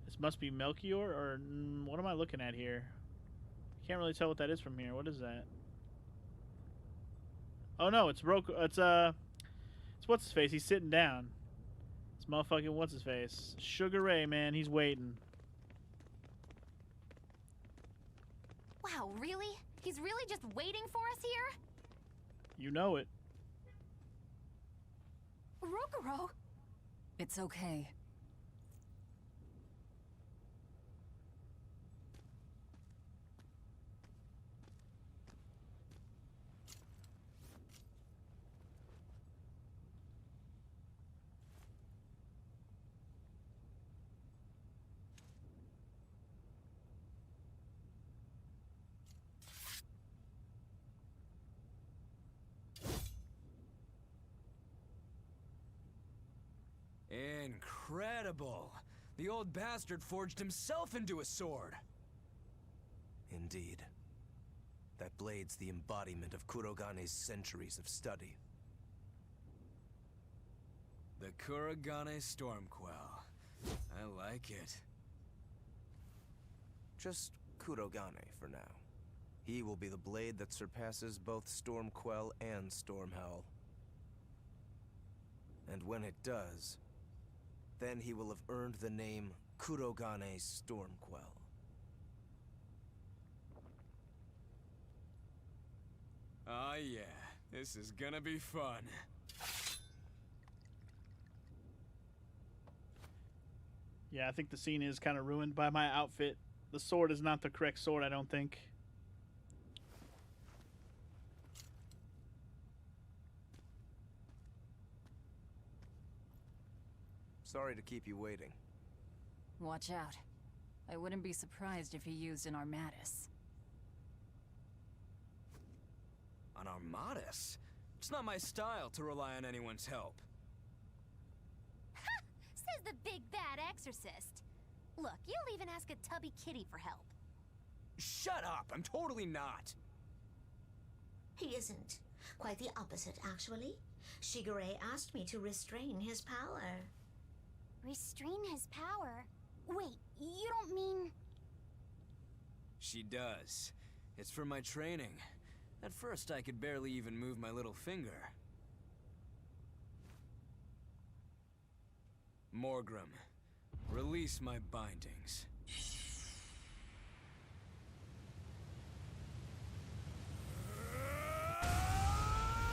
This must be Melchior, or what am I looking at here? Can't really tell what that is from here. What is that? Oh no, it's it's what's his face? He's sitting down. It's motherfucking what's his face? Sugar Ray, man, he's waiting. Wow, really? He's really just waiting for us here? You know it. Rokuro! It's okay. Incredible! The old bastard forged himself into a sword! Indeed. That blade's the embodiment of Kurogane's centuries of study. The Kurogane Stormquell. I like it. Just Kurogane for now. He will be the blade that surpasses both Stormquell and Stormhowl. And when it does, then he will have earned the name Kurogane Stormquell. Oh yeah, this is gonna be fun. Yeah, I think the scene is kind of ruined by my outfit. The sword is not the correct sword, I don't think. Sorry to keep you waiting. Watch out. I wouldn't be surprised if he used an Armatus. An Armatus? It's not my style to rely on anyone's help. Ha! Says the big bad exorcist. Look, you'll even ask a tubby kitty for help. Shut up! I'm totally not! He isn't. Quite the opposite, actually. Shigure asked me to restrain his power. Restrain his power? Wait, you don't mean... She does. It's for my training. At first, I could barely even move my little finger. Morgrim, release my bindings.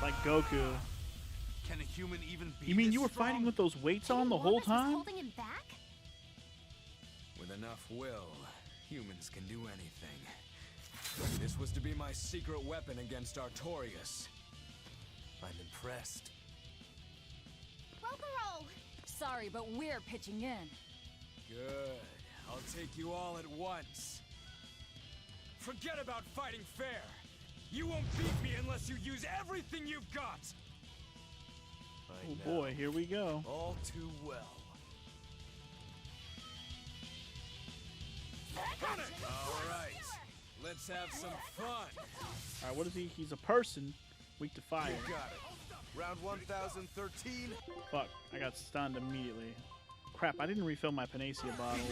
Like Goku. Can a human even be You mean this you were strong? fighting with those weights on the whole Walrus was time? holding him back? With enough will, humans can do anything. This was to be my secret weapon against Artorias. I'm impressed. Rokuro! Sorry, but we're pitching in. Good. I'll take you all at once. Forget about fighting fair. You won't beat me unless you use everything you've got. Oh boy, here we go. All too well. All right. Let's have some fun. Alright, what is he? He's a person. Weak to fire. You got it. Round 1013. Fuck, I got stunned immediately. crap, I didn't refill my Panacea bottle.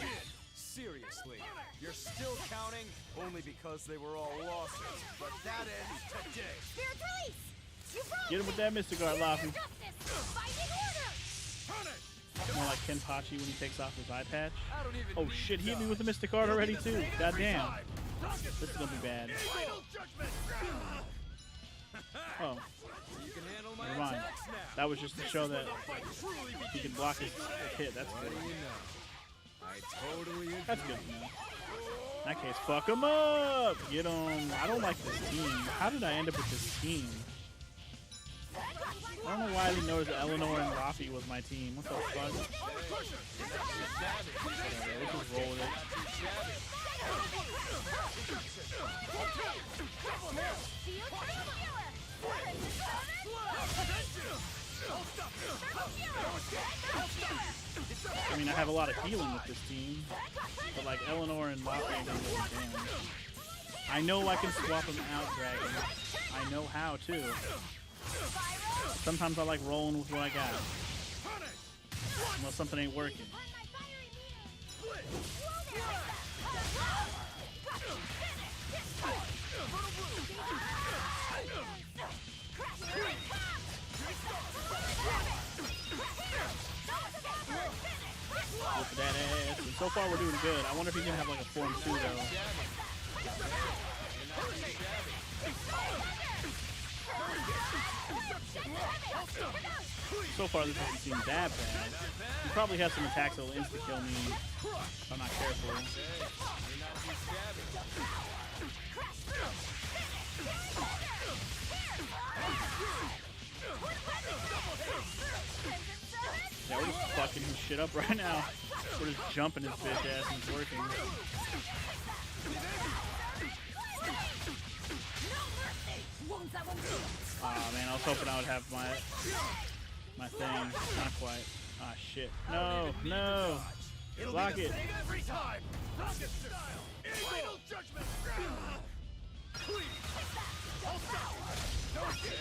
Seriously, you're still counting? Only because they were all losses. But that ends today. Spirit release! You broke Get him with that Mystic Guard, Laffy. Fighting order! More like Kenpachi when he takes off his eye patch. I don't even Oh need shit, he hit me dodge. with the Mystic Guard already too. Every Goddamn. time. This is gonna be bad. Oh, You can handle my never mind. attacks now. That was just to show that he can block his hit. That's What good. do you know? I totally agree. That's good to know. In that case, fuck him up! Get him. I don't like this team. How did I end up with this team? I don't know why I didn't notice Eleanor and Rafi was my team. What the fuck? Whatever, let's just roll with it. I mean, I have a lot of healing with this team, but like Eleanor and Rafi ain't gonna do damage. I know I can swap them out, Dragon. I know how too. Sometimes I like rolling with what I got. Unless something ain't working. Look at that ass. And so far we're doing good. I wonder if he's gonna have like a Form 2 though. So far this doesn't seem that bad. He probably has some attacks that will insta-kill me if I'm not careful. Yeah, we're just fucking his shit up right now. We're just jumping his bitch ass and it's working. Aw, man, I was hoping I would have my thing. Not quite. Ah, shit. No, no. Block it. Every time. Final judgment. Please. Hold stop. Don't get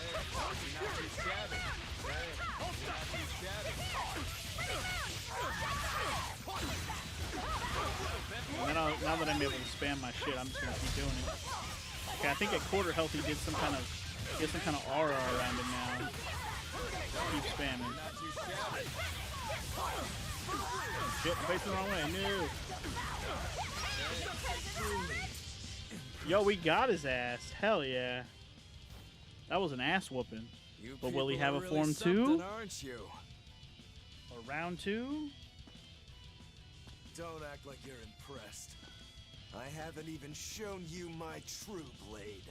Now that I'm able to spam my shit, I'm just gonna keep doing it. Okay, I think at quarter health he did some kind of aura around him now. Keep spamming. Shit, I'm facing the wrong way. No. Yo, we got his ass. Hell yeah. That was an ass whooping. But will he have a Form 2? Aren't you? Or round 2? Don't act like you're impressed. I haven't even shown you my true blade.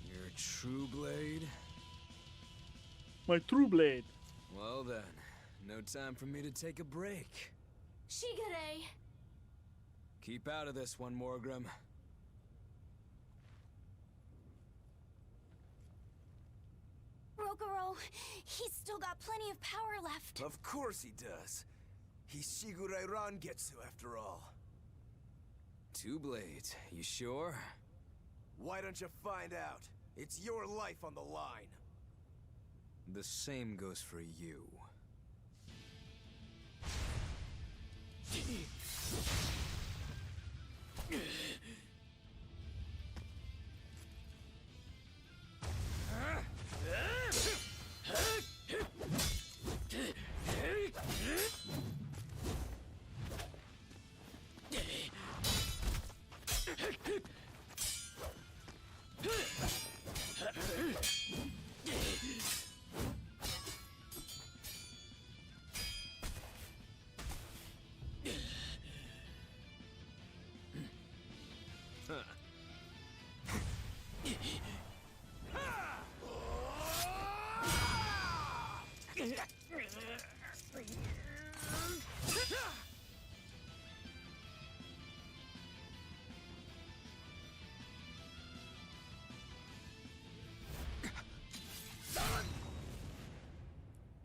Your true blade? My true blade. Well then, no time for me to take a break. Shigure! Keep out of this one, Morgrim. Rokuro, he's still got plenty of power left. Of course he does. He's Shigure Rangetsu after all. 2 blades, you sure? Why don't you find out? It's your life on the line. The same goes for you.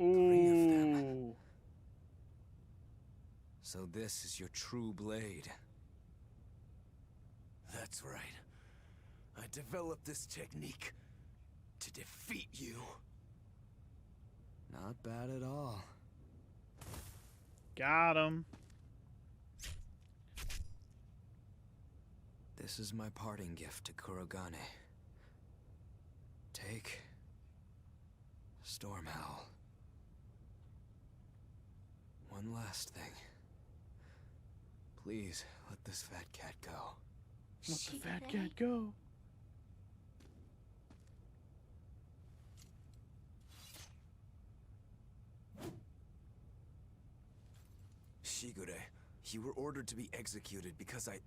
Ooh. So this is your true blade. That's right. I developed this technique to defeat you. Not bad at all. Got him. This is my parting gift to Kurogane. Take Stormhowl. One last thing. Please let this fat cat go. Let the fat cat go. Shigure, you were ordered to be executed because I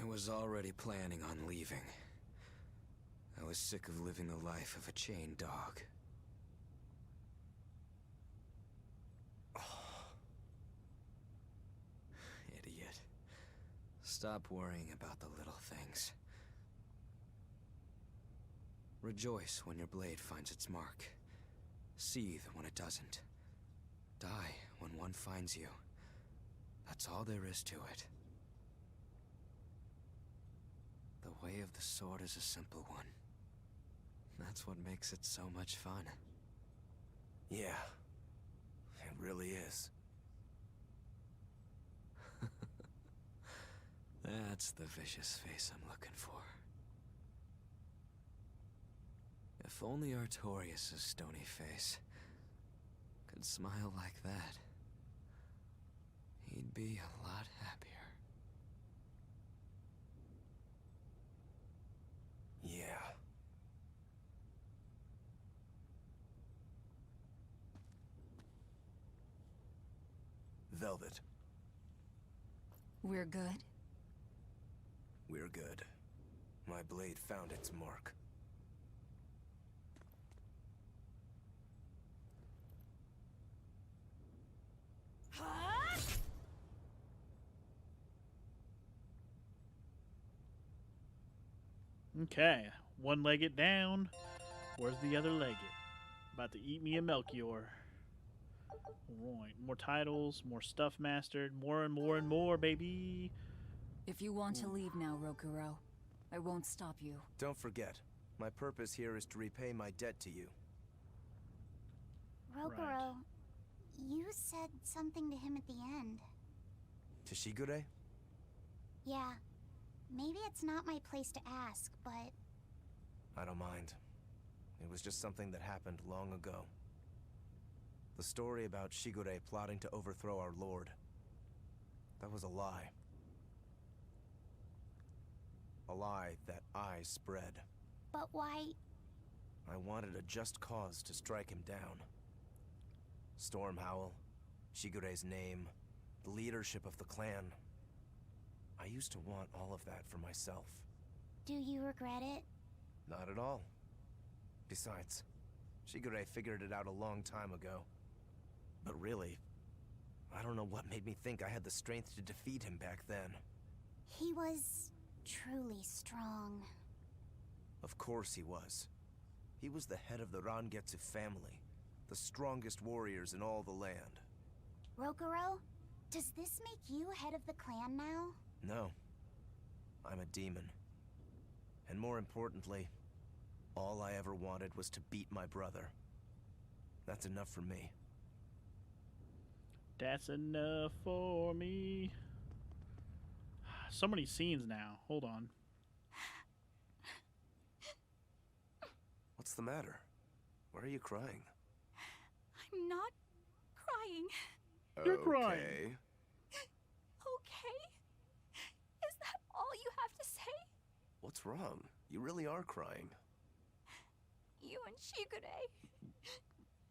was already planning on leaving. I was sick of living the life of a chained dog. Idiot. Stop worrying about the little things. Rejoice when your blade finds its mark. Seethe when it doesn't. Die when one finds you. That's all there is to it. The way of the sword is a simple one. That's what makes it so much fun. Yeah, it really is. That's the vicious face I'm looking for. If only Artorias' stony face could smile like that, he'd be a lot happier. Yeah. Velvet. We're good? We're good. My blade found its mark. Okay, one legate down. Where's the other legate? About to eat me a Melchior. Right, more titles, more stuff mastered, more and more and more, baby. If you want to leave now, Rokuro, I won't stop you. Don't forget, my purpose here is to repay my debt to you. Rokuro, you said something to him at the end. To Shigure? Yeah. Maybe it's not my place to ask, but... I don't mind. It was just something that happened long ago. The story about Shigure plotting to overthrow our lord. That was a lie. A lie that I spread. But why... I wanted a just cause to strike him down. Stormhowl, Shigure's name, the leadership of the clan. I used to want all of that for myself. Do you regret it? Not at all. Besides, Shigure figured it out a long time ago. But really, I don't know what made me think I had the strength to defeat him back then. He was... truly strong. Of course he was. He was the head of the Rangetsu family, the strongest warriors in all the land. Rokuro, does this make you head of the clan now? No. I'm a demon. And more importantly, all I ever wanted was to beat my brother. That's enough for me. That's enough for me. So many scenes now. Hold on. What's the matter? Why are you crying? I'm not crying. You're crying. Okay. Okay? Is that all you have to say? What's wrong? You really are crying. You and Shigure.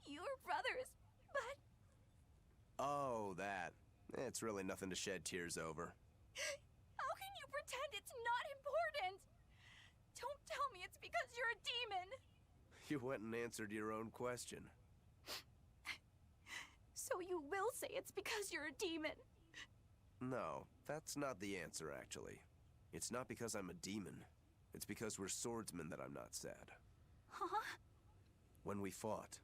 You were brothers, but... Oh, that. It's really nothing to shed tears over. How can you pretend it's not important? Don't tell me it's because you're a demon. You went and answered your own question. So you will say it's because you're a demon. No, that's not the answer, actually. It's not because I'm a demon. It's because we're swordsmen that I'm not sad. Huh? When we fought,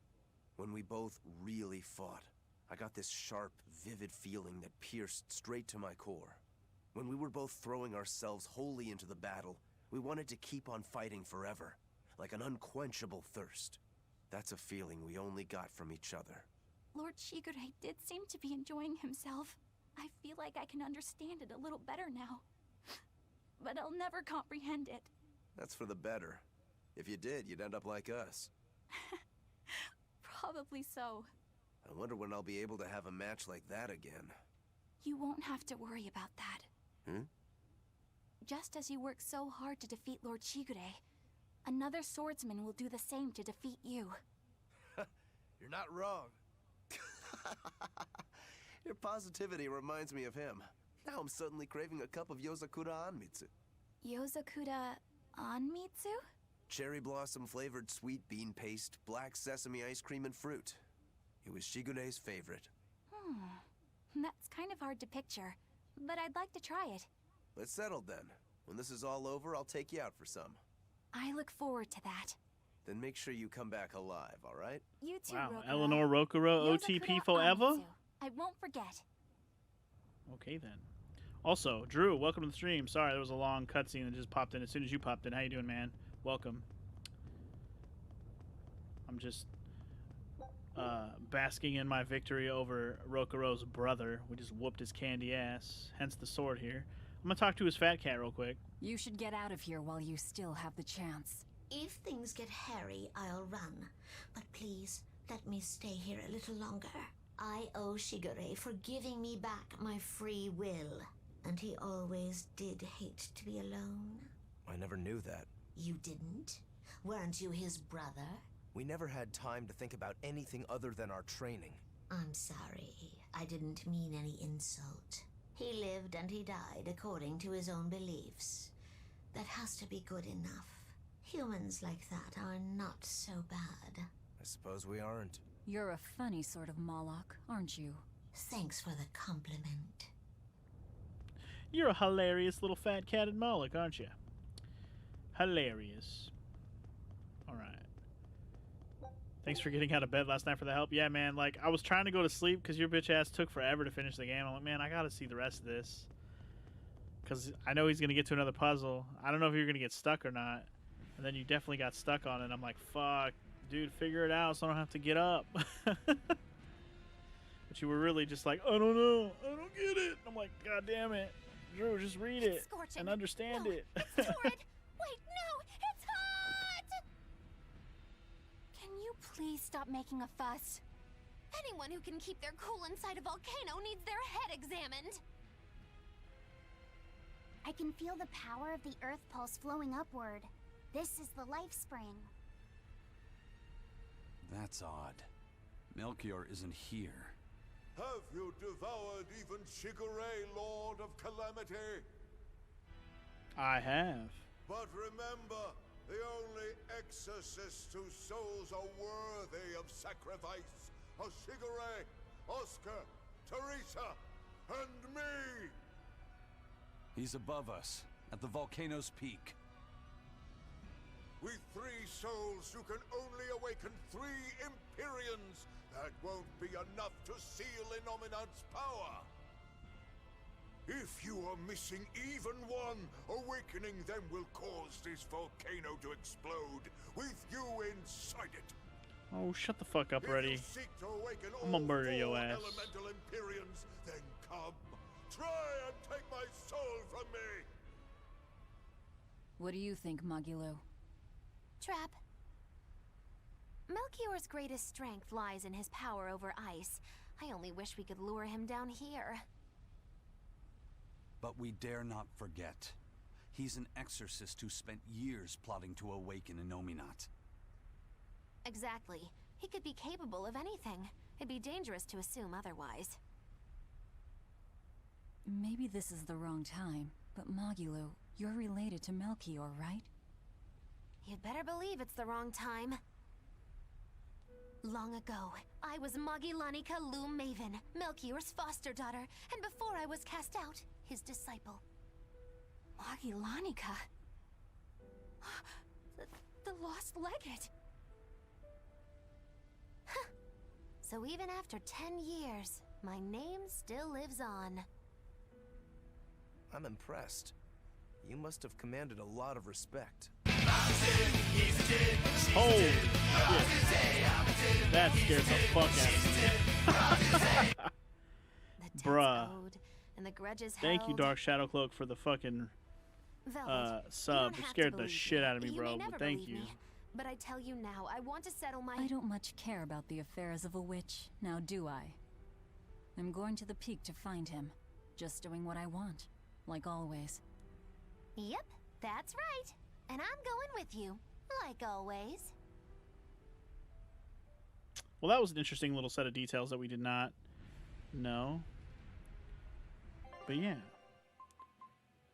when we both really fought, I got this sharp, vivid feeling that pierced straight to my core. When we were both throwing ourselves wholly into the battle, we wanted to keep on fighting forever, like an unquenchable thirst. That's a feeling we only got from each other. Lord Shigure did seem to be enjoying himself. I feel like I can understand it a little better now. But I'll never comprehend it. That's for the better. If you did, you'd end up like us. Probably so. I wonder when I'll be able to have a match like that again. You won't have to worry about that. Hmm? Just as you work so hard to defeat Lord Shigure, another swordsman will do the same to defeat you. You're not wrong. Your positivity reminds me of him. Now I'm suddenly craving a cup of Yozakura Anmitsu. Yozakura Anmitsu? Cherry blossom flavored sweet bean paste, black sesame ice cream, and fruit. It was Shigure's favorite. That's kind of hard to picture, but I'd like to try it. Let's settle then. When this is all over, I'll take you out for some. I look forward to that. Then make sure you come back alive, all right? You too, Wow, Rokuro. Eleanor Rokuro, Yozakura OTP forever? Anmitsu. I won't forget. Okay, then. Also, Drew, welcome to the stream. Sorry, there was a long cutscene that just popped in as soon as you popped in. How you doing, man? Welcome. I'm just basking in my victory over Rokuro's brother. We just whooped his candy ass, hence the sword here. I'm gonna talk to his fat cat real quick. You should get out of here while you still have the chance. If things get hairy, I'll run. But please, let me stay here a little longer. I owe Shigure for giving me back my free will. And he always did hate to be alone. I never knew that. You didn't? Weren't you his brother? We never had time to think about anything other than our training. I'm sorry. I didn't mean any insult. He lived and he died according to his own beliefs. That has to be good enough. Humans like that are not so bad. I suppose we aren't. You're a funny sort of Moloch, aren't you? Thanks for the compliment. You're a hilarious little fat catted Moloch, aren't you? Hilarious. Alright. Thanks for getting out of bed last night for the help. Yeah, man, like, I was trying to go to sleep because your bitch ass took forever to finish the game. I'm like, man, I gotta see the rest of this. Because I know he's gonna get to another puzzle. I don't know if you're gonna get stuck or not. And then you definitely got stuck on it. I'm like, fuck, dude, figure it out so I don't have to get up. But you were really just like, I don't know, I don't get it. I'm like, god damn it. Drew, just read it and understand it. It's torrid! Wait, no! It's hot! Can you please stop making a fuss? Anyone who can keep their cool inside a volcano needs their head examined. I can feel the power of the Earth Pulse flowing upward. This is the life spring. That's odd. Melchior isn't here. Have you devoured even Shigure, Lord of Calamity? I have. But remember, the only exorcists whose souls are worthy of sacrifice are Shigure, Oscar, Teresa, and me! He's above us, at the volcano's peak. With 3 souls, you can only awaken 3 Empyreans. That won't be enough to seal Innominat's power. If you are missing even one, awakening them will cause this volcano to explode, with you inside it. Oh, shut the fuck up, Reddy. If you seek to awaken I'm gonna murder all your 4 ass. elemental Empyreans, then come. Try and take my soul from me. What do you think, Magilo? Trap. Melchior's greatest strength lies in his power over ice. I only wish we could lure him down here. But we dare not forget. He's an exorcist who spent years plotting to awaken Innominat. Exactly. He could be capable of anything. It'd be dangerous to assume otherwise. Maybe this is the wrong time, but Magilo, you're related to Melchior, right? You'd better believe it's the wrong time. Long ago, I was Magilanica Loom Maven, Melchior's foster daughter, and before I was cast out, his disciple. Magilanica? The lost legate? Huh. So even after 10 years, my name still lives on. I'm impressed. You must have commanded a lot of respect. Holy shit. That scared the fuck out of me. debt's Bruh. owed, and the grudges Thank you, held. Dark Shadow Cloak, for the fucking Velvet, you sub. don't It have to scared the believe shit me. out of me, You bro. may But never thank believe you. me, but I tell you now, I want to settle my... I don't much care about the affairs of a witch, now do I? I'm going to the peak to find him. Just doing what I want, like always. Yep, that's right. And I'm going with you, like always. Well, that was an interesting little set of details that we did not know. But yeah.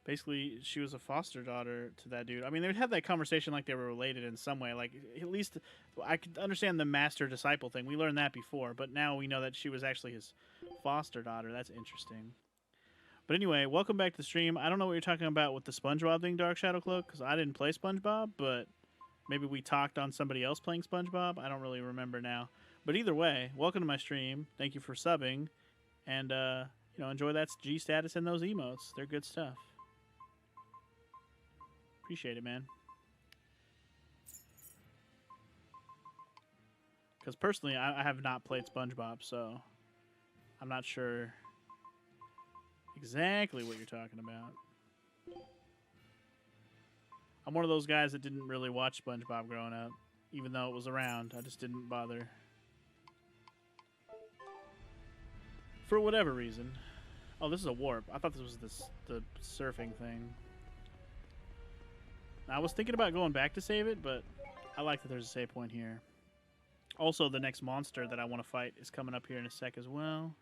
Basically, she was a foster daughter to that dude. I mean, they would have that conversation like they were related in some way. Like, at least I could understand the master-disciple thing. We learned that before, but now we know that she was actually his foster daughter. That's interesting. But anyway, welcome back to the stream. I don't know what you're talking about with the SpongeBob thing, Dark Shadow Cloak, because I didn't play SpongeBob, but maybe we talked on somebody else playing SpongeBob. I don't really remember now. But either way, welcome to my stream. Thank you for subbing. And, you know, enjoy that G status and those emotes. They're good stuff. Appreciate it, man. Because personally, I have not played SpongeBob, so I'm not sure exactly what you're talking about. I'm one of those guys that didn't really watch SpongeBob growing up, even though it was around. I just didn't bother. For whatever reason. Oh, this is a warp. I thought this was the surfing thing. I was thinking about going back to save it, but I like that there's a save point here. Also, the next monster that I want to fight is coming up here in a sec as well.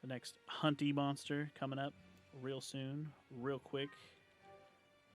The next hunty monster coming up real soon, real quick.